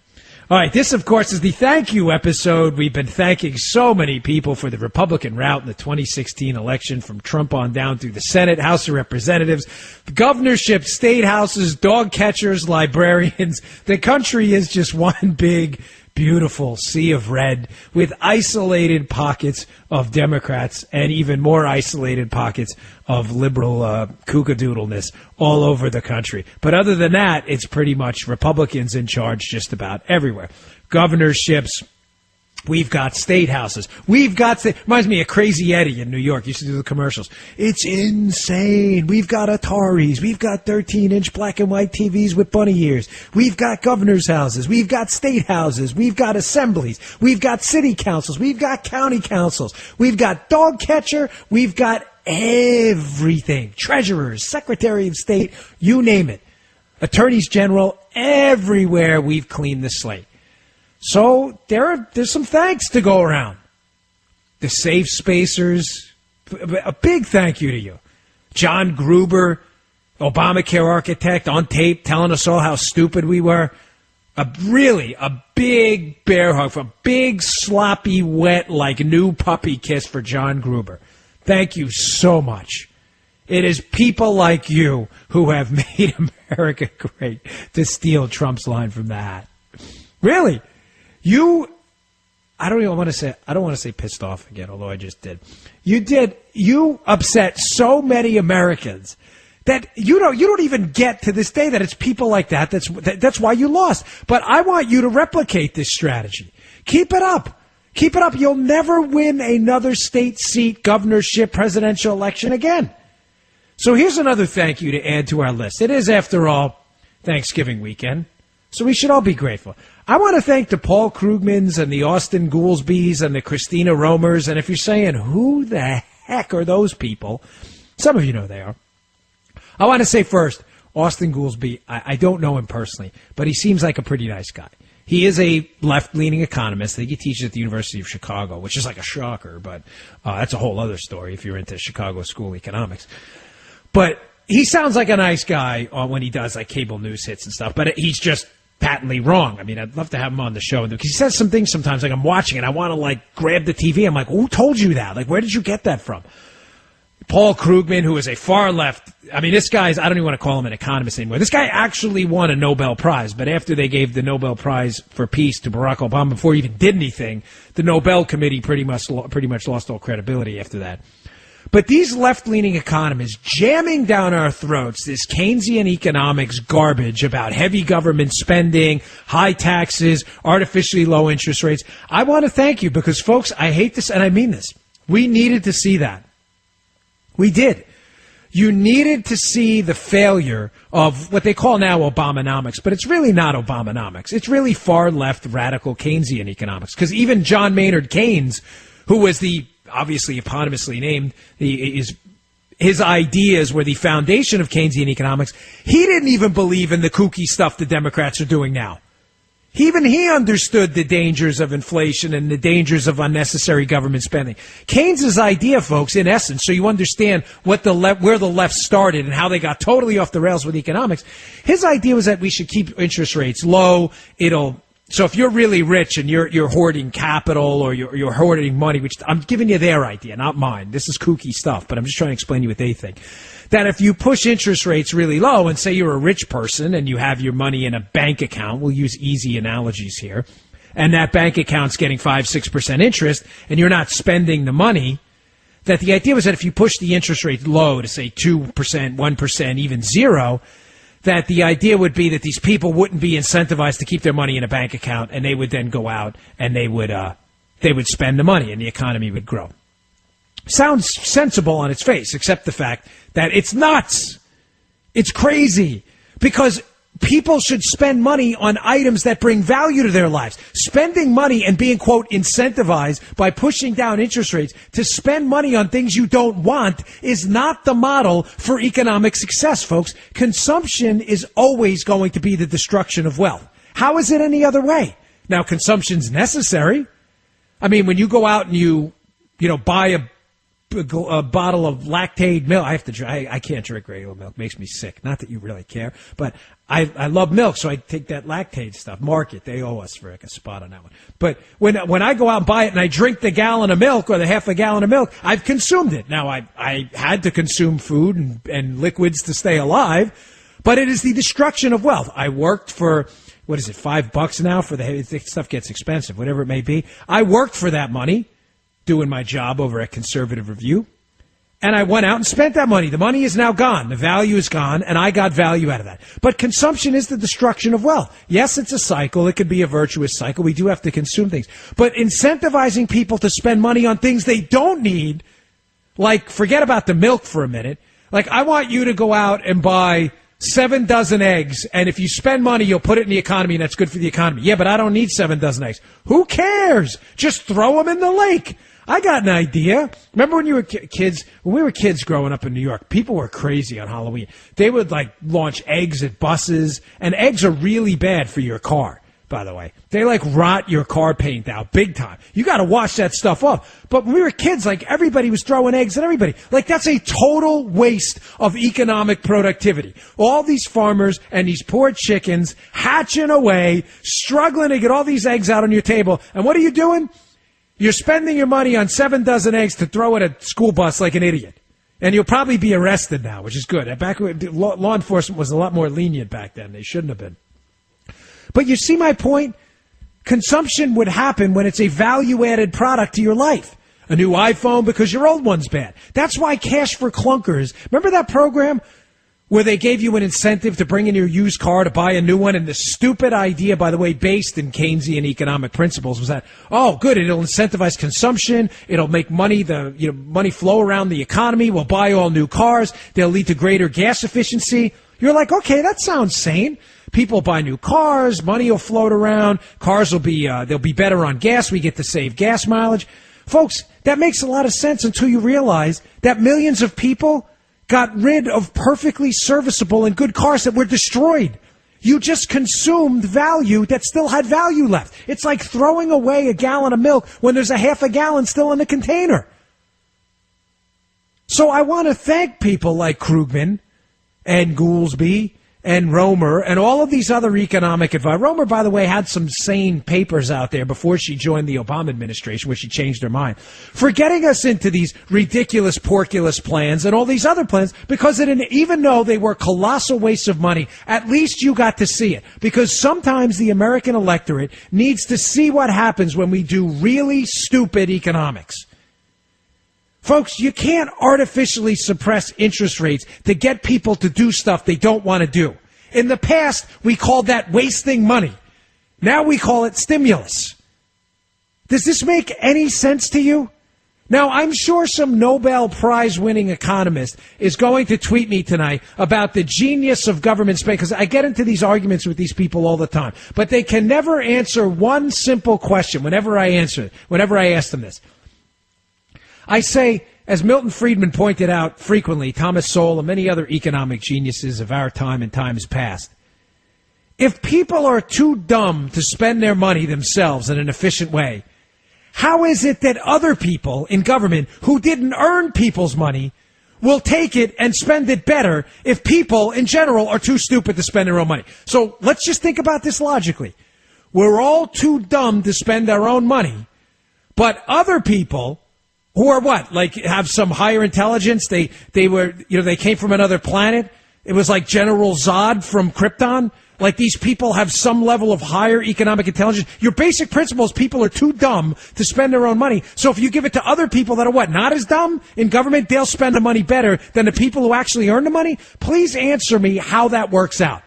Speaker 1: All right. This, of course, is the thank you episode. We've been thanking so many people for the Republican rout in the 2016 election, from Trump on down through the Senate, House of Representatives, governorship, state houses, dog catchers, librarians. The country is just one big, beautiful sea of red, with isolated pockets of Democrats and even more isolated pockets of liberal kookadoodleness all over the country. But other than that, it's pretty much Republicans in charge just about everywhere. Governorships. We've got state houses. Reminds me of Crazy Eddie in New York. Used to do the commercials. It's insane. We've got Ataris. We've got 13-inch black and white TVs with bunny ears. We've got governor's houses. We've got state houses. We've got assemblies. We've got city councils. We've got county councils. We've got dog catcher. We've got everything. Treasurers, Secretary of State, you name it. Attorneys General, everywhere we've cleaned the slate. So there's some thanks to go around. The safe spacers, a big thank you to you. John Gruber, Obamacare architect, on tape telling us all how stupid we were. A big bear hug, a big sloppy wet like new puppy kiss for John Gruber. Thank you so much. It is people like you who have made America great, to steal Trump's line from the hat. Really? I don't want to say pissed off again, although I just did. You upset so many Americans that you don't even get to this day that it's people like that. That's why you lost. But I want you to replicate this strategy. Keep it up. Keep it up. You'll never win another state seat, governorship, presidential election again. So here's another thank you to add to our list. It is, after all, Thanksgiving weekend, so we should all be grateful. I want to thank the Paul Krugmans and the Austin Goolsbys and the Christina Romers. And if you're saying, who the heck are those people? Some of you know they are. I want to say first, Austin Goolsby, I don't know him personally, but he seems like a pretty nice guy. He is a left-leaning economist. I think he teaches at the University of Chicago, which is like a shocker, but that's a whole other story if you're into Chicago school economics. But he sounds like a nice guy when he does like cable news hits and stuff, but he's just patently wrong. I mean, I'd love to have him on the show because he says some things sometimes, like I'm watching and I want to like grab the TV. I'm like, who told you that? Like, where did you get that from? Paul Krugman, who is a far left, I mean, this guy's, I don't even want to call him an economist anymore. This guy actually won a Nobel Prize, but after they gave the Nobel Prize for Peace to Barack Obama before he even did anything, the Nobel Committee pretty much lost all credibility after that. But these left-leaning economists jamming down our throats this Keynesian economics garbage about heavy government spending, high taxes, artificially low interest rates. I want to thank you because, folks, I hate this and I mean this. We needed to see that. We did. You needed to see the failure of what they call now Obamanomics, but it's really not Obamanomics. It's really far-left radical Keynesian economics because even John Maynard Keynes, who was the obviously eponymously named, his ideas were the foundation of Keynesian economics. He didn't even believe in the kooky stuff the Democrats are doing now. Even he understood the dangers of inflation and the dangers of unnecessary government spending. Keynes's idea, folks, in essence, so you understand what where the left started and how they got totally off the rails with economics, his idea was that we should keep interest rates low. So if you're really rich and you're hoarding capital or you're hoarding money, which I'm giving you their idea, not mine. This is kooky stuff, but I'm just trying to explain to you what they think. That if you push interest rates really low and say you're a rich person and you have your money in a bank account, we'll use easy analogies here, and that bank account's getting 5-6% interest and you're not spending the money, That the idea was that if you push the interest rate low to, say, 2%, 1%, even 0%, that the idea would be that these people wouldn't be incentivized to keep their money in a bank account, and they would then go out and they would spend the money, and the economy would grow. Sounds sensible on its face, except the fact that it's nuts. It's crazy, because people should spend money on items that bring value to their lives. Spending money and being, quote, incentivized by pushing down interest rates to spend money on things you don't want is not the model for economic success, folks. Consumption is always going to be the destruction of wealth. How is it any other way? Now, consumption's necessary. I mean, when you go out and you buy a bottle of lactated milk. I can't drink regular milk. It makes me sick. Not that you really care, but I love milk, so I take that lactate stuff. Market, they owe us for a spot on that one. But when I go out and buy it and I drink the gallon of milk or the half a gallon of milk, I've consumed it. Now, I had to consume food and liquids to stay alive, but it is the destruction of wealth. I worked for, what is it, $5 now for the stuff gets expensive, whatever it may be. I worked for that money, doing my job over at Conservative Review, and I went out and spent that money. The money is now gone. The value is gone, and I got value out of that. But consumption is the destruction of wealth. Yes, it's a cycle. It could be a virtuous cycle. We do have to consume things. But incentivizing people to spend money on things they don't need, like, forget about the milk for a minute. Like, I want you to go out and buy 7 dozen eggs, and if you spend money, you'll put it in the economy, and that's good for the economy. Yeah, but I don't need 7 dozen eggs. Who cares? Just throw them in the lake. I got an idea. Remember when you were kids? When we were kids growing up in New York, people were crazy on Halloween. They would, launch eggs at buses, and eggs are really bad for your car, by the way. They, rot your car paint out big time. You got to wash that stuff off. But when we were kids, everybody was throwing eggs at everybody. That's a total waste of economic productivity. All these farmers and these poor chickens hatching away, struggling to get all these eggs out on your table. And what are you doing? You're spending your money on 7 dozen eggs to throw at a school bus like an idiot. And you'll probably be arrested now, which is good. Back law enforcement was a lot more lenient back then. They shouldn't have been. But you see my point? Consumption would happen when it's a value-added product to your life. A new iPhone because your old one's bad. That's why Cash for Clunkers, remember that program where they gave you an incentive to bring in your used car to buy a new one? And the stupid idea, by the way, based in Keynesian economic principles, was that, oh, good, it'll incentivize consumption, it'll make money, money flow around the economy, we'll buy all new cars, they'll lead to greater gas efficiency. You're like, okay, that sounds sane. People buy new cars, money will float around, cars will be, they'll be better on gas, we get to save gas mileage. Folks, that makes a lot of sense until you realize that millions of people got rid of perfectly serviceable and good cars that were destroyed. You just consumed value that still had value left. It's like throwing away a gallon of milk when there's a half a gallon still in the container. So I want to thank people like Krugman and Goolsbee and Romer and all of these other economic advisors. Romer, by the way, had some sane papers out there before she joined the Obama administration where she changed her mind, for getting us into these ridiculous porculus plans and all these other plans, because even though they were colossal wastes of money, at least you got to see it. Because sometimes the American electorate needs to see what happens when we do really stupid economics. Folks, you can't artificially suppress interest rates to get people to do stuff they don't want to do. In the past, we called that wasting money. Now we call it stimulus. Does this make any sense to you? Now, I'm sure some Nobel Prize-winning economist is going to tweet me tonight about the genius of government spending, because I get into these arguments with these people all the time. But they can never answer one simple question whenever I ask them this. I say, as Milton Friedman pointed out frequently, Thomas Sowell and many other economic geniuses of our time and times past, if people are too dumb to spend their money themselves in an efficient way, how is it that other people in government who didn't earn people's money will take it and spend it better if people in general are too stupid to spend their own money? So let's just think about this logically. We're all too dumb to spend our own money, but other people who are what? Have some higher intelligence? They came from another planet? It was like General Zod from Krypton? Like these people have some level of higher economic intelligence. Your basic principle is people are too dumb to spend their own money. So if you give it to other people that are what, not as dumb in government, they'll spend the money better than the people who actually earn the money. Please answer me how that works out.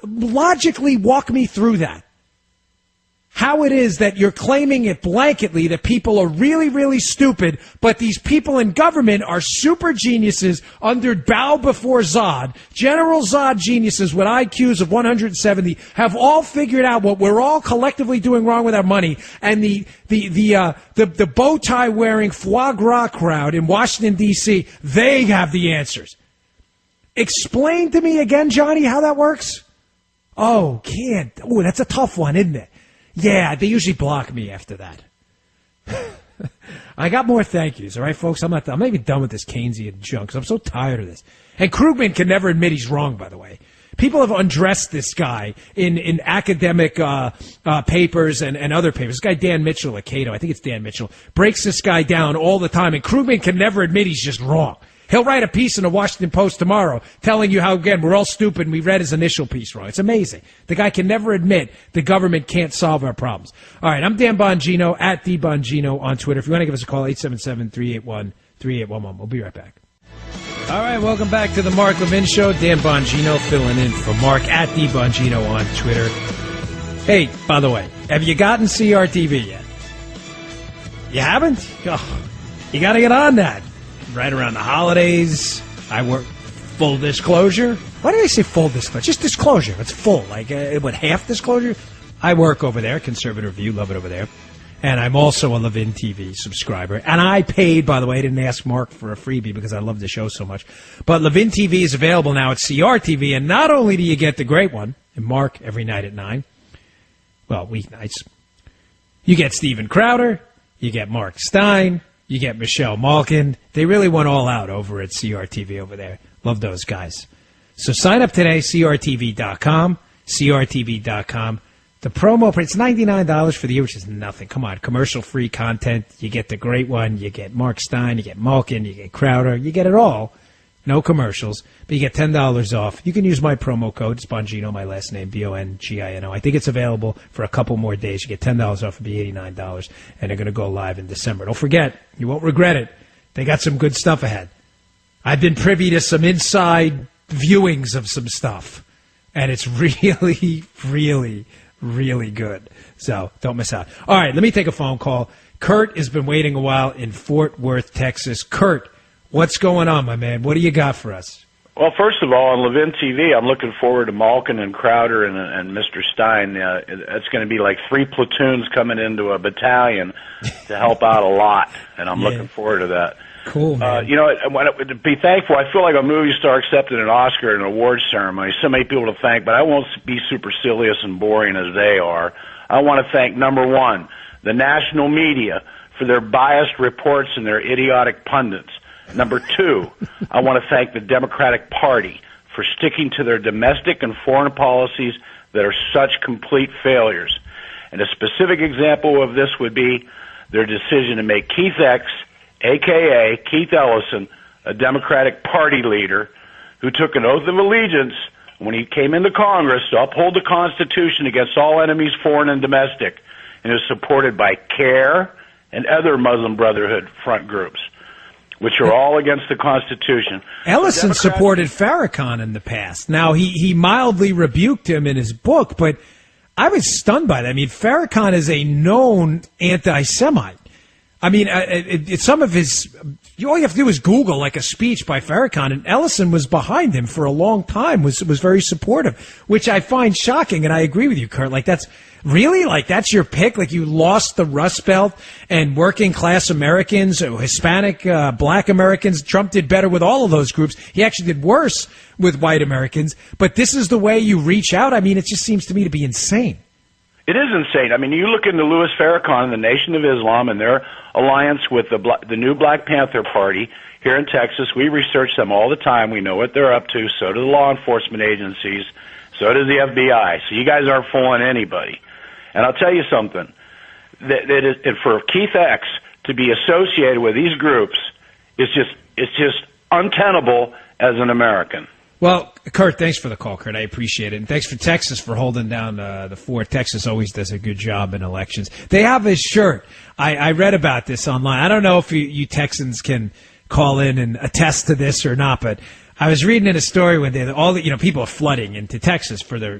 Speaker 1: Logically walk me through that. How it is that you're claiming it blanketly that people are really, really stupid, but these people in government are super geniuses under bow before Zod. General Zod geniuses with IQs of 170 have all figured out what we're all collectively doing wrong with our money. And the bow tie wearing foie gras crowd in Washington, D.C., they have the answers. Explain to me again, Johnny, how that works? Oh, can't. Oh, that's a tough one, isn't it? Yeah, they usually block me after that. I got more thank yous, all right, folks? I'm maybe done with this Keynesian junk because I'm so tired of this. And Krugman can never admit he's wrong, by the way. People have undressed this guy in academic papers and other papers. This guy, Dan Mitchell at Cato, I think it's Dan Mitchell, breaks this guy down all the time, and Krugman can never admit he's just wrong. He'll write a piece in the Washington Post tomorrow telling you how, again, we're all stupid and we read his initial piece wrong. It's amazing. The guy can never admit the government can't solve our problems. All right, I'm Dan Bongino, at DBongino on Twitter. If you want to give us a call, 877-381-3811. We'll be right back. All right, welcome back to the Mark Levin Show. Dan Bongino filling in for Mark, at DBongino on Twitter. Hey, by the way, have you gotten CRTV yet? You haven't? Oh, you got to get on that. Right around the holidays, I work full disclosure. Why did I say full disclosure? Just disclosure. It's full. Like, what, half disclosure? I work over there, Conservative Review, love it over there. And I'm also a Levin TV subscriber. And I paid, by the way, I didn't ask Mark for a freebie because I love the show so much. But Levin TV is available now at CRTV. And not only do you get the great one, and Mark every night at 9, well, weeknights, you get Steven Crowder, you get Mark Stein, you get Michelle Malkin. They really went all out over at CRTV over there. Love those guys. So sign up today, CRTV.com, CRTV.com. The promo, it's $99 for the year, which is nothing. Come on, commercial-free content. You get the great one. You get Mark Stein. You get Malkin. You get Crowder. You get it all. No commercials, but you get $10 off. You can use my promo code. It's Bongino, my last name, Bongino. I think it's available for a couple more days. You get $10 off. It'll be $89, and they're going to go live in December. Don't forget, you won't regret it. They got some good stuff ahead. I've been privy to some inside viewings of some stuff, and it's really, really, really good. So don't miss out. All right, let me take a phone call. Kurt has been waiting a while in Fort Worth, Texas. Kurt, what's going on, my man? What do you got for us?
Speaker 4: Well, first of all, on Levin TV, I'm looking forward to Malkin and Crowder and Mr. Stein. It's going to be like 3 platoons coming into a battalion to help out a lot, and I'm looking forward to that.
Speaker 1: Cool, man.
Speaker 4: To be thankful, I feel like a movie star accepted an Oscar at an awards ceremony. So many people to thank, but I won't be supercilious and boring as they are. I want to thank, number one, the national media for their biased reports and their idiotic pundits. Number two, I want to thank the Democratic Party for sticking to their domestic and foreign policies that are such complete failures. And a specific example of this would be their decision to make Keith X, a.k.a. Keith Ellison, a Democratic Party leader who took an oath of allegiance when he came into Congress to uphold the Constitution against all enemies, foreign and domestic, and is supported by CARE and other Muslim Brotherhood front groups, which are all against the Constitution.
Speaker 1: Ellison supported Farrakhan in the past. Now, he mildly rebuked him in his book, but I was stunned by that. I mean, Farrakhan is a known anti-Semite. I mean, some of his, all you have to do is Google like a speech by Farrakhan, and Ellison was behind him for a long time, was very supportive, which I find shocking, and I agree with you, Kurt. Like, that's really, like, that's your pick? Like, you lost the Rust Belt and working class Americans, Hispanic, black Americans. Trump did better with all of those groups. He actually did worse with white Americans, but this is the way you reach out? I mean, it just seems to me to be insane.
Speaker 4: It is insane. I mean, you look into Louis Farrakhan and the Nation of Islam and their alliance with the new Black Panther Party here in Texas. We research them all the time. We know what they're up to. So do the law enforcement agencies. So does the FBI. So you guys aren't fooling anybody. And I'll tell you something. That for Keith X to be associated with these groups is just untenable as an American.
Speaker 1: Well, Kurt, thanks for the call, Kurt. I appreciate it. And thanks for Texas for holding down the fort. Texas always does a good job in elections. They have a shirt. I read about this online. I don't know if you Texans can call in and attest to this or not, but I was reading in a story when people are flooding into Texas for their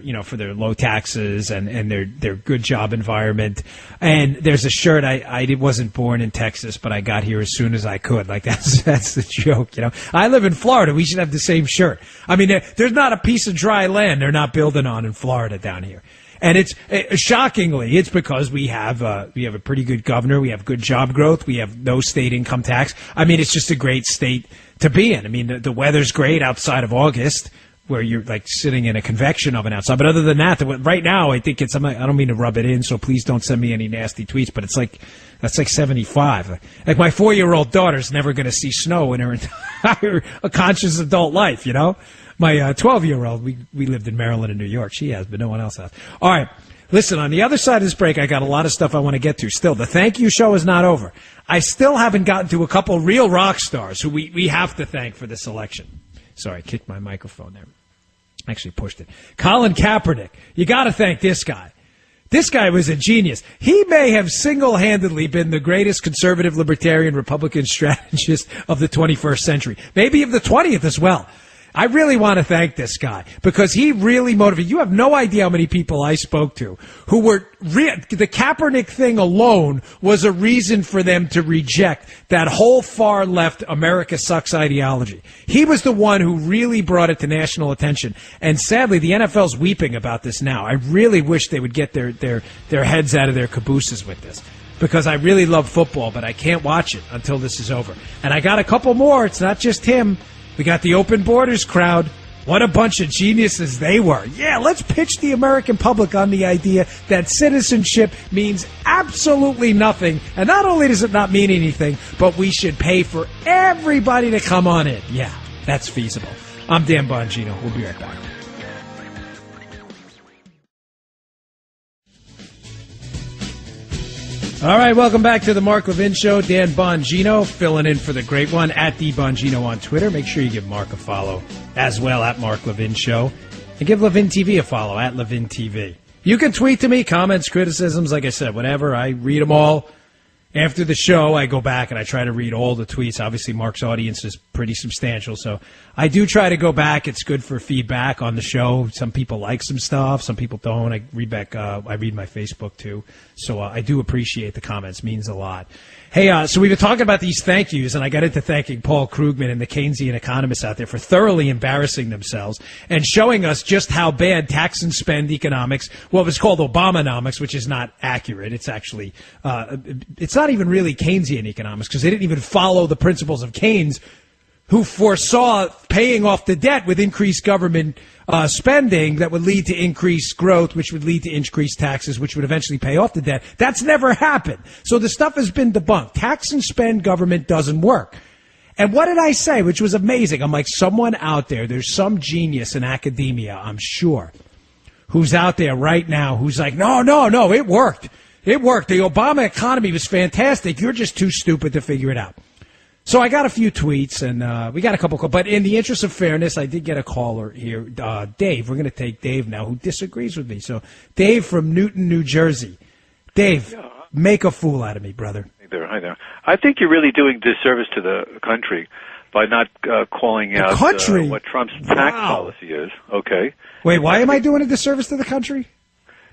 Speaker 1: low taxes and their good job environment. And there's a shirt. I wasn't born in Texas, but I got here as soon as I could. Like that's the joke. I live in Florida. We should have the same shirt. I mean, there's not a piece of dry land they're not building on in Florida down here. And shockingly, it's because we have a pretty good governor. We have good job growth. We have no state income tax. I mean, it's just a great state to be in. I mean, the weather's great outside of August, where you're like sitting in a convection oven outside. But other than that, right now, I think I don't mean to rub it in, so please don't send me any nasty tweets. But that's like 75. Like my 4-year-old daughter's never going to see snow in her entire conscious adult life. My 12-year-old, we lived in Maryland and New York. She has, but no one else has. All right. Listen, on the other side of this break, I got a lot of stuff I want to get to still. The thank you show is not over. I still haven't gotten to a couple real rock stars who we have to thank for this election. Sorry, I kicked my microphone there. Actually pushed it. Colin Kaepernick. You got to thank this guy. This guy was a genius. He may have single-handedly been the greatest conservative, libertarian, Republican strategist of the 21st century. Maybe of the 20th as well. I really want to thank this guy because he really motivated. You have no idea how many people I spoke to who were the Kaepernick thing alone was a reason for them to reject that whole far left America sucks ideology. He was the one who really brought it to national attention. And sadly, the NFL's weeping about this now. I really wish they would get their heads out of their cabooses with this. Because I really love football, but I can't watch it until this is over. And I got a couple more. It's not just him. We got the Open Borders crowd. What a bunch of geniuses they were. Yeah, let's pitch the American public on the idea that citizenship means absolutely nothing. And not only does it not mean anything, but we should pay for everybody to come on in. Yeah, that's feasible. I'm Dan Bongino. We'll be right back. All right, welcome back to the Mark Levin Show. Dan Bongino filling in for the great one at the Bongino on Twitter. Make sure you give Mark a follow as well at Mark Levin Show. And give Levin TV a follow at Levin TV. You can tweet to me, comments, criticisms, like I said, whatever. I read them all. After the show, I go back and I try to read all the tweets. Obviously, Mark's audience is pretty substantial, so I do try to go back. It's good for feedback on the show. Some people like some stuff, some people don't. I read my Facebook too, so I do appreciate the comments. Means a lot. Hey, so we've been talking about these thank yous, and I got into thanking Paul Krugman and the Keynesian economists out there for thoroughly embarrassing themselves and showing us just how bad tax and spend economics, what was called Obamonomics, which is not accurate. It's actually, it's not even really Keynesian economics because they didn't even follow the principles of Keynes, who foresaw paying off the debt with increased government spending that would lead to increased growth, which would lead to increased taxes, which would eventually pay off the debt. That's never happened. So the stuff has been debunked. Tax and spend government doesn't work. And what did I say, which was amazing? I'm like, someone out there, there's some genius in academia, I'm sure, who's out there right now who's like, no, it worked. It worked. The Obama economy was fantastic. You're just too stupid to figure it out. So I got a few tweets, and we got a couple calls. But in the interest of fairness, I did get a caller here, Dave. We're going to take Dave now, who disagrees with me. So Dave from Newton, New Jersey. Dave, make a fool out of me, brother.
Speaker 5: Hi there. I think you're really doing disservice to the country by not calling out what Trump's tax policy is. Okay.
Speaker 1: Wait, why am I doing a disservice to the country?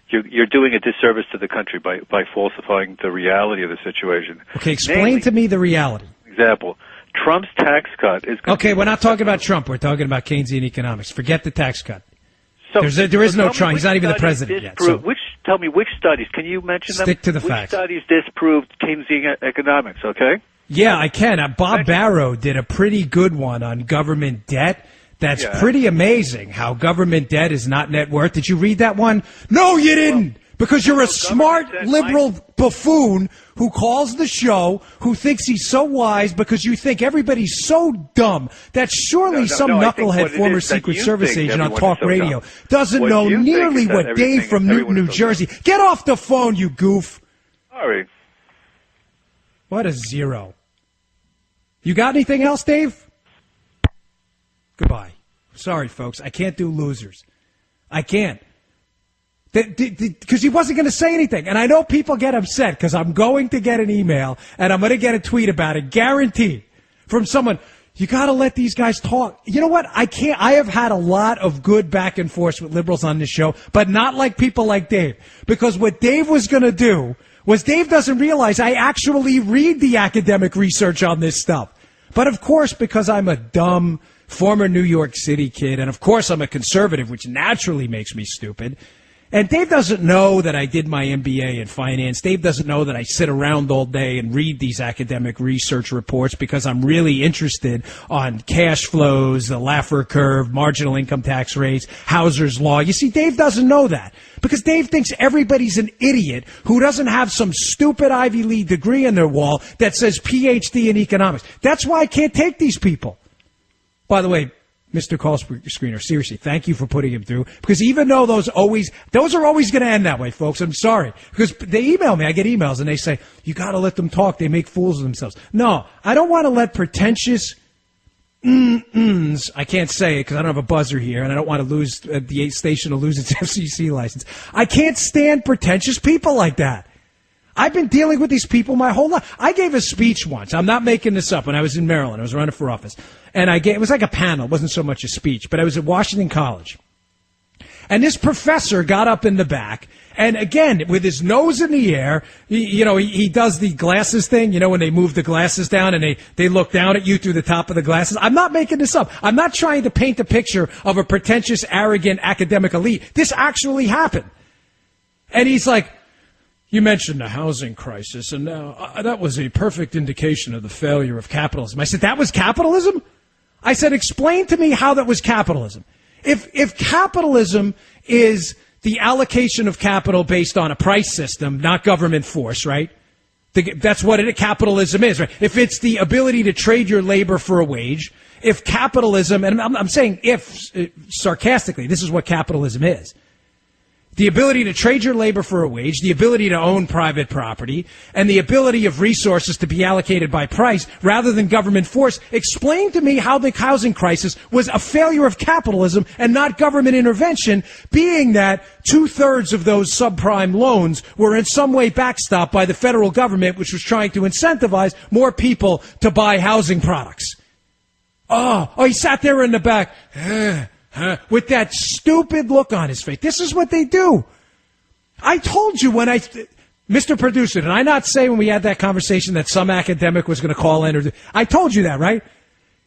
Speaker 5: You're doing a disservice to the country by falsifying the reality of the situation.
Speaker 1: Okay, explain to me the reality.
Speaker 5: Example, Trump's tax cut is...
Speaker 1: Okay, we're not talking about Trump. We're talking about Keynesian economics. Forget the tax cut. So, there is no Trump. He's not even the president yet. So.
Speaker 5: Tell me which studies. Can you mention them?
Speaker 1: Stick to the facts.
Speaker 5: Which studies disproved Keynesian economics, okay?
Speaker 1: Yeah, I can. Bob Barrow did a pretty good one on government debt. That's pretty amazing how government debt is not net worth. Did you read that one? No, you didn't. Because you're a smart liberal buffoon who calls the show, who thinks he's so wise because you think everybody's so dumb that surely some knucklehead former Secret Service agent on talk radio doesn't know nearly what Dave from Newton, New Jersey. Get off the phone, you goof.
Speaker 5: Sorry.
Speaker 1: What a zero. You got anything else, Dave? Goodbye. Sorry, folks. I can't do losers. I can't. Because he wasn't going to say anything. And I know people get upset because I'm going to get an email and I'm going to get a tweet about it, guaranteed, from someone. You got to let these guys talk. You know what? I can't. I have had a lot of good back and forth with liberals on this show, but not like people like Dave. Because what Dave was going to do was Dave doesn't realize I actually read the academic research on this stuff. But of course, because I'm a dumb former New York City kid, and of course I'm a conservative, which naturally makes me stupid. And Dave doesn't know that I did my MBA in finance. Dave doesn't know that I sit around all day and read these academic research reports because I'm really interested on cash flows, the Laffer curve, marginal income tax rates, Hauser's law. You see, Dave doesn't know that because Dave thinks everybody's an idiot who doesn't have some stupid Ivy League degree in their wall that says PhD in economics. That's why I can't take these people. By the way, Mr. Call Screener, seriously, thank you for putting him through. Because even though those are always going to end that way, folks. I'm sorry. Because they email me. I get emails and they say, you got to let them talk. They make fools of themselves. No, I don't want to let pretentious I can't say it because I don't have a buzzer here and I don't want to lose the station to lose its FCC license. I can't stand pretentious people like that. I've been dealing with these people my whole life. I gave a speech once. I'm not making this up. When I was in Maryland, I was running for office. And it was like a panel. It wasn't so much a speech. But I was at Washington College. And this professor got up in the back. And again, with his nose in the air, he does the glasses thing, when they move the glasses down and they look down at you through the top of the glasses. I'm not making this up. I'm not trying to paint a picture of a pretentious, arrogant academic elite. This actually happened. And he's like, you mentioned the housing crisis, and that was a perfect indication of the failure of capitalism. I said, that was capitalism? I said, explain to me how that was capitalism. If capitalism is the allocation of capital based on a price system, not government force, right? That's what capitalism is, right? If it's the ability to trade your labor for a wage, if capitalism, and I'm saying sarcastically, this is what capitalism is. The ability to trade your labor for a wage, the ability to own private property, and the ability of resources to be allocated by price rather than government force. Explain to me how the housing crisis was a failure of capitalism and not government intervention, being that 2/3 of those subprime loans were in some way backstopped by the federal government, which was trying to incentivize more people to buy housing products. Oh, he sat there in the back. With that stupid look on his face. This is what they do. I told you Mr. Producer, did I not say when we had that conversation that some academic was going to call in? I told you that, right?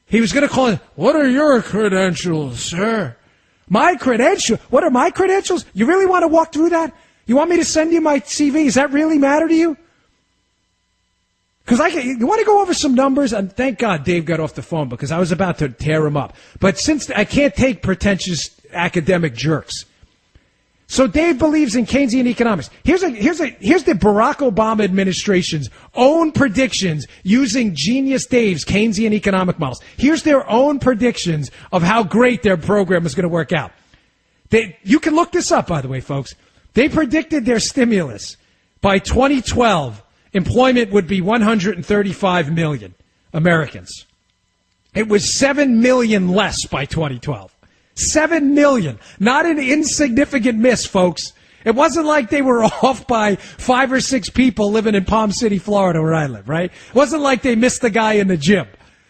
Speaker 1: He was going to call in. What are your credentials, sir? My credentials? What are my credentials? You really want to walk through that? You want me to send you my CV? Does that really matter to you? Because you want to go over some numbers, and thank God Dave got off the phone because I was about to tear him up. But since I can't take pretentious academic jerks, so Dave believes in Keynesian economics. Here's the Barack Obama administration's own predictions using Genius Dave's Keynesian economic models. Here's their own predictions of how great their program is going to work out. You can look this up, by the way, folks. They predicted their stimulus by 2012. Employment would be 135 million Americans. It was 7 million less by 2012. 7 million. Not an insignificant miss, folks. It wasn't like they were off by 5 or 6 people living in Palm City, Florida, where I live, right? It wasn't like they missed the guy in the gym.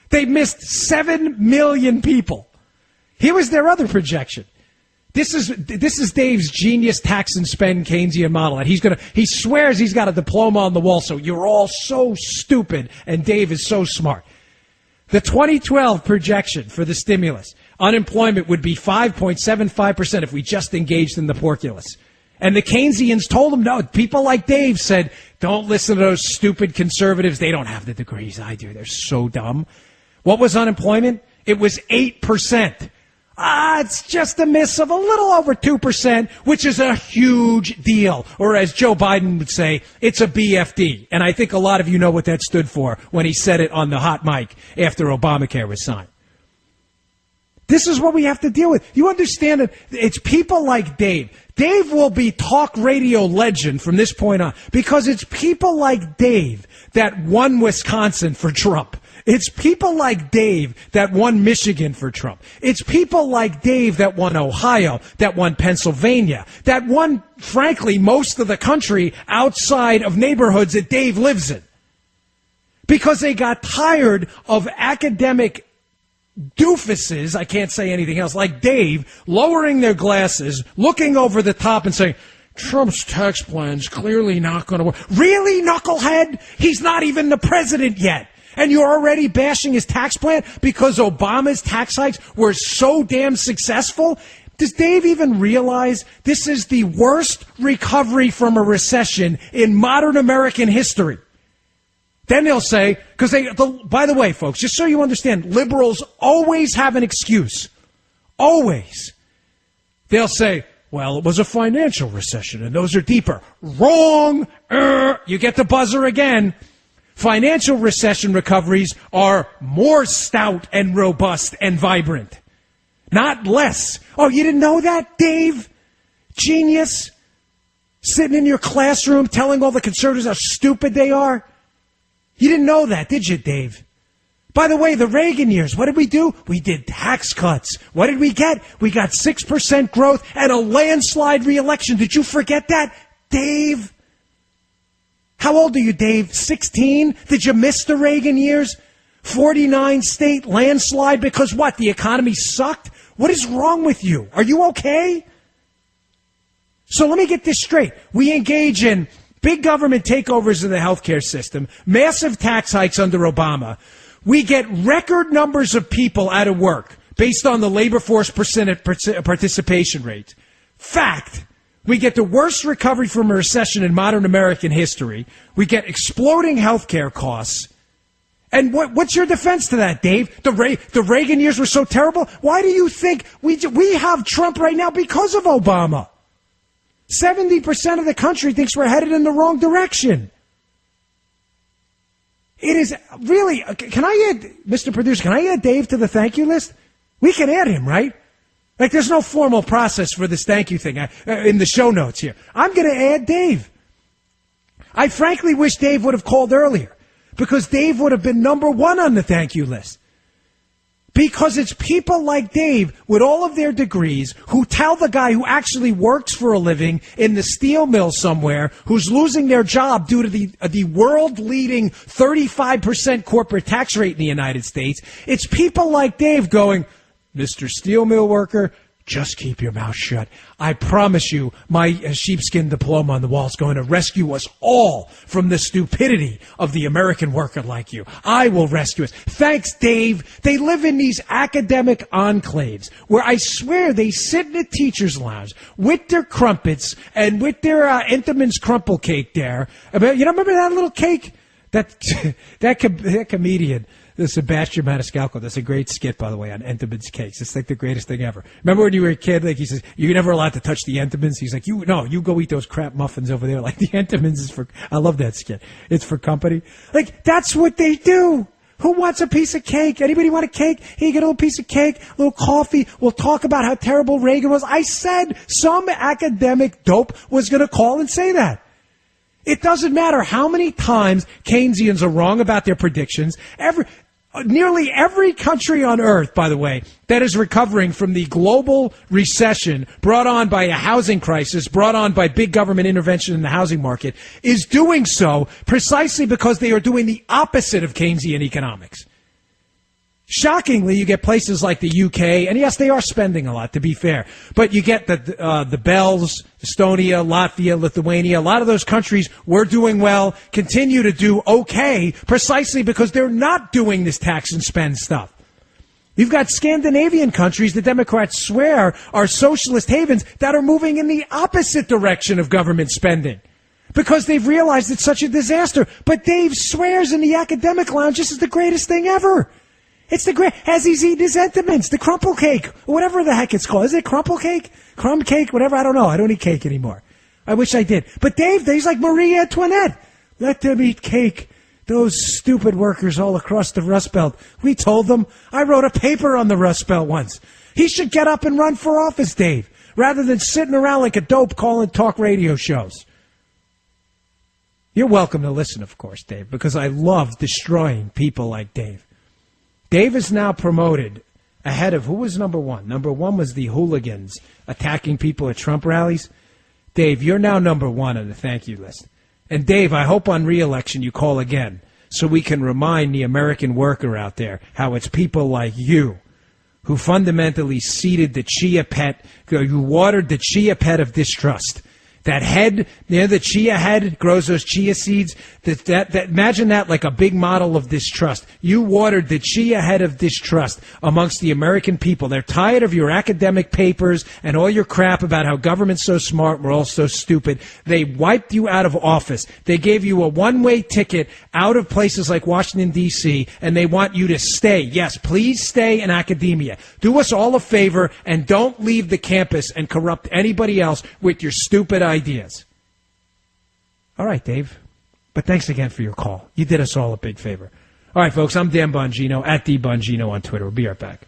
Speaker 1: They missed 7 million people. Here was their other projection. This is Dave's genius tax and spend Keynesian model. And he swears he's got a diploma on the wall, so you're all so stupid, and Dave is so smart. The 2012 projection for the stimulus, unemployment would be 5.75% if we just engaged in the porculus. And the Keynesians told him no. People like Dave said, don't listen to those stupid conservatives. They don't have the degrees I do. They're so dumb. What was unemployment? It was 8%. It's just a miss of a little over 2%, which is a huge deal. Or as Joe Biden would say, it's a BFD. And I think a lot of you know what that stood for when he said it on the hot mic after Obamacare was signed. This is what we have to deal with. You understand that it's people like Dave. Dave will be talk radio legend from this point on because it's people like Dave that won Wisconsin for Trump. It's people like Dave that won Michigan for Trump. It's people like Dave that won Ohio, that won Pennsylvania, that won, frankly, most of the country outside of neighborhoods that Dave lives in. Because they got tired of academic doofuses, I can't say anything else, like Dave, lowering their glasses, looking over the top and saying, Trump's tax plan's clearly not going to work. Really, knucklehead? He's not even the president yet. And you're already bashing his tax plan because Obama's tax hikes were so damn successful? Does Dave even realize this is the worst recovery from a recession in modern American history? Then they'll say, by the way, folks, just so you understand, liberals always have an excuse. Always. They'll say, well, it was a financial recession and those are deeper. Wrong. You get the buzzer again. Financial recession recoveries are more stout and robust and vibrant, not less. Oh, you didn't know that, Dave? Genius. Sitting in your classroom telling all the conservatives how stupid they are. You didn't know that, did you, Dave? By the way, the Reagan years, what did we do? We did tax cuts. What did we get? We got 6% growth and a landslide re-election. Did you forget that, Dave? How old are you, Dave? 16? Did you miss the Reagan years? 49 state landslide because what? The economy sucked? What is wrong with you? Are you okay? So let me get this straight. We engage in big government takeovers of the healthcare system, massive tax hikes under Obama. We get record numbers of people out of work based on the labor force participation rate. Fact. We get the worst recovery from a recession in modern American history. We get exploding health care costs. And what's your defense to that, Dave? The Reagan years were so terrible? Why do you think we have Trump right now because of Obama? 70% of the country thinks we're headed in the wrong direction. It is really, can I add, Mr. Producer, can I add Dave to the thank you list? We can add him, right? Like, there's no formal process for this thank you thing in the show notes here. I'm going to add Dave. I frankly wish Dave would have called earlier because Dave would have been number one on the thank you list. Because it's people like Dave with all of their degrees who tell the guy who actually works for a living in the steel mill somewhere who's losing their job due to the world-leading 35% corporate tax rate in the United States. It's people like Dave going, Mr. Steel Mill worker, just keep your mouth shut. I promise you, my sheepskin diploma on the wall is going to rescue us all from the stupidity of the American worker like you. I will rescue us. Thanks, Dave. They live in these academic enclaves where I swear they sit in a teacher's lounge with their crumpets and with their Entenmann's crumple cake there. Remember that little cake? That comedian, Sebastian Maniscalco, that's a great skit, by the way, on Entenmann's cakes. It's like the greatest thing ever. Remember when you were a kid, like he says, you're never allowed to touch the Entenmann's? He's like, you go eat those crap muffins over there. Like the Entenmann's is for, I love that skit. It's for company. Like, that's what they do. Who wants a piece of cake? Anybody want a cake? Here, you get a little piece of cake, a little coffee. We'll talk about how terrible Reagan was. I said some academic dope was going to call and say that. It doesn't matter how many times Keynesians are wrong about their predictions. Nearly every country on earth, by the way, that is recovering from the global recession brought on by a housing crisis, brought on by big government intervention in the housing market, is doing so precisely because they are doing the opposite of Keynesian economics. Shockingly, you get places like the UK, and yes, they are spending a lot, to be fair, but you get the Bells, Estonia, Latvia, Lithuania, a lot of those countries were doing well, continue to do okay, precisely because they're not doing this tax and spend stuff. You've got Scandinavian countries the Democrats swear are socialist havens that are moving in the opposite direction of government spending because they've realized it's such a disaster. But Dave swears in the academic lounge this is the greatest thing ever. It's the great, as he's eating his Entenmann's, the crumple cake, whatever the heck it's called. Is it crumple cake? Crumb cake? Whatever, I don't know. I don't eat cake anymore. I wish I did. But Dave, he's like Marie Antoinette. Let them eat cake. Those stupid workers all across the Rust Belt. We told them. I wrote a paper on the Rust Belt once. He should get up and run for office, Dave, rather than sitting around like a dope calling talk radio shows. You're welcome to listen, of course, Dave, because I love destroying people like Dave. Dave is now promoted ahead of who was number one? Number one was the hooligans attacking people at Trump rallies. Dave, you're now number one on the thank you list. And Dave, I hope on re-election you call again so we can remind the American worker out there how it's people like you who fundamentally seeded the chia pet, you watered the chia pet of distrust. That head, the chia head grows those chia seeds. Imagine that like a big model of distrust. You watered the chia head of distrust amongst the American people. They're tired of your academic papers and all your crap about how government's so smart, we're all so stupid. They wiped you out of office. They gave you a one-way ticket out of places like Washington, D.C., and they want you to stay. Yes, please stay in academia. Do us all a favor and don't leave the campus and corrupt anybody else with your stupid ideas. All right, Dave. But thanks again for your call. You did us all a big favor. All right, folks, I'm Dan Bongino, at DBongino on Twitter. We'll be right back.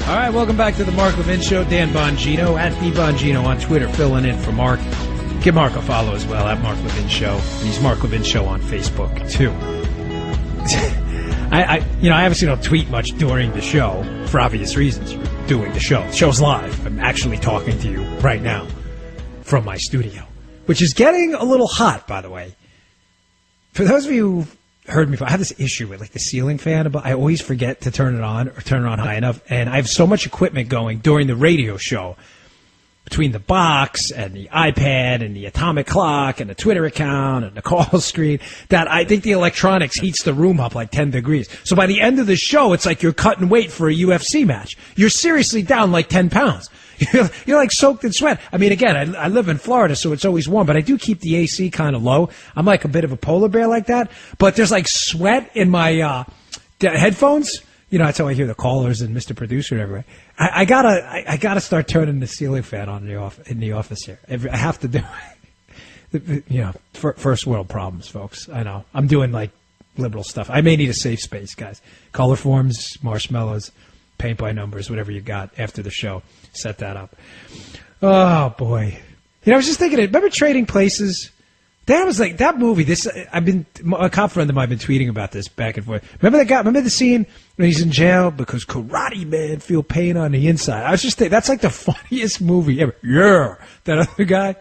Speaker 1: All right, welcome back to the Mark Levin Show. Dan Bongino, at DBongino on Twitter, filling in for Mark. Give Mark a follow as well, at Mark Levin Show. And he's Mark Levin Show on Facebook, too. I obviously don't tweet much during the show for obvious reasons. You're doing the show. The show's live. I'm actually talking to you right now from my studio, which is getting a little hot, by the way. For those of you who've heard me, I have this issue with like the ceiling fan, but I always forget to turn it on or turn it on high enough, and I have so much equipment going during the radio show, between the box and the iPad and the atomic clock and the Twitter account and the call screen, that I think the electronics heats the room up like 10 degrees. So by the end of the show, it's like you're cutting weight for a UFC match. You're seriously down like 10 pounds. You're like soaked in sweat. I mean, again, I live in Florida, so it's always warm, but I do keep the AC kind of low. I'm like a bit of a polar bear like that, but there's like sweat in my headphones. You know, that's how I hear the callers and Mr. Producer everywhere. I gotta start turning the ceiling fan on in the office here. I have to do it. You know, first world problems, folks. I know. I'm doing like liberal stuff. I may need a safe space, guys. Color forms, marshmallows, paint by numbers, whatever you got after the show. Set that up. Oh boy. You know, I was just thinking, remember Trading Places? That was like that movie. A cop friend of mine been tweeting about this back and forth. Remember that guy? Remember the scene when he's in jail because Karate Man feel pain on the inside? I was just thinking, that's like the funniest movie ever. Yeah, that other guy.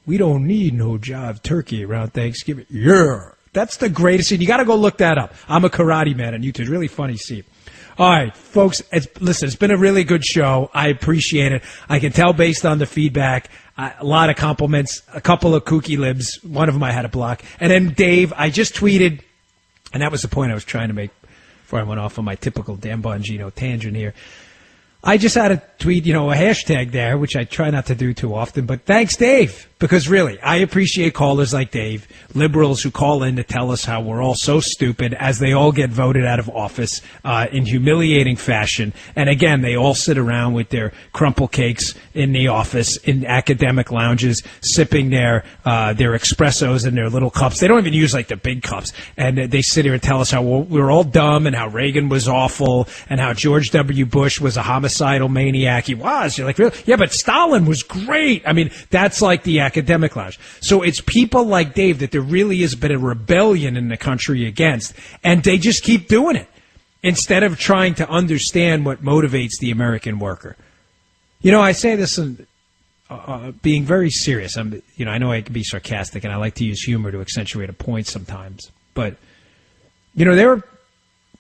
Speaker 1: We don't need no jive turkey around Thanksgiving. Yeah, that's the greatest scene. You got to go look that up. I'm a Karate Man on YouTube. Really funny scene. All right, folks, listen, it's been a really good show. I appreciate it. I can tell based on the feedback, a lot of compliments, a couple of kooky libs. One of them I had to block. And then Dave, I just tweeted, and that was the point I was trying to make before I went off on my typical Dan Bongino tangent here. I just had a tweet, a hashtag there, which I try not to do too often, but thanks, Dave. Because really, I appreciate callers like Dave, liberals who call in to tell us how we're all so stupid as they all get voted out of office in humiliating fashion. And again, they all sit around with their crumple cakes in the office, in academic lounges, sipping their espressos in their little cups. They don't even use like the big cups. And they sit here and tell us how we're all dumb and how Reagan was awful and how George W. Bush was a homicidal maniac. He was. You're like, really? Yeah, but Stalin was great. I mean, that's like the academic lounge. So it's people like Dave that there really has been a rebellion in the country against, and they just keep doing it instead of trying to understand what motivates the American worker. I say this being very serious. I know I can be sarcastic, and I like to use humor to accentuate a point sometimes. But, there are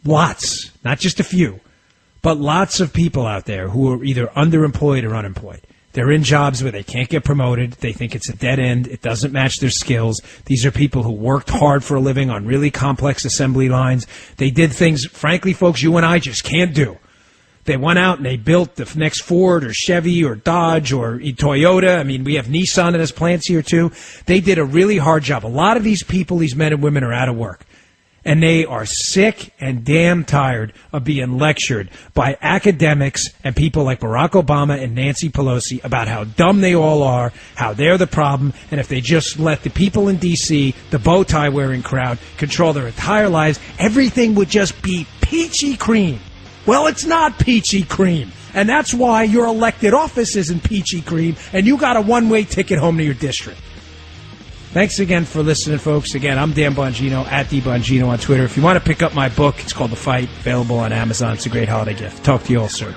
Speaker 1: lots, not just a few, but lots of people out there who are either underemployed or unemployed. They're in jobs where they can't get promoted. They think it's a dead end. It doesn't match their skills. These are people who worked hard for a living on really complex assembly lines. They did things, frankly, folks, you and I just can't do. They went out and they built the next Ford or Chevy or Dodge or Toyota. I mean, we have Nissan that has plants here, too. They did a really hard job. A lot of these people, these men and women, are out of work. And they are sick and damn tired of being lectured by academics and people like Barack Obama and Nancy Pelosi about how dumb they all are, how they're the problem, and if they just let the people in D.C., the bow tie wearing crowd, control their entire lives, everything would just be peachy cream. Well, it's not peachy cream. And that's why your elected office isn't peachy green, and you got a one-way ticket home to your district. Thanks again for listening, folks. Again, I'm Dan Bongino, at DBongino on Twitter. If you want to pick up my book, it's called The Fight, available on Amazon. It's a great holiday gift. Talk to you all soon.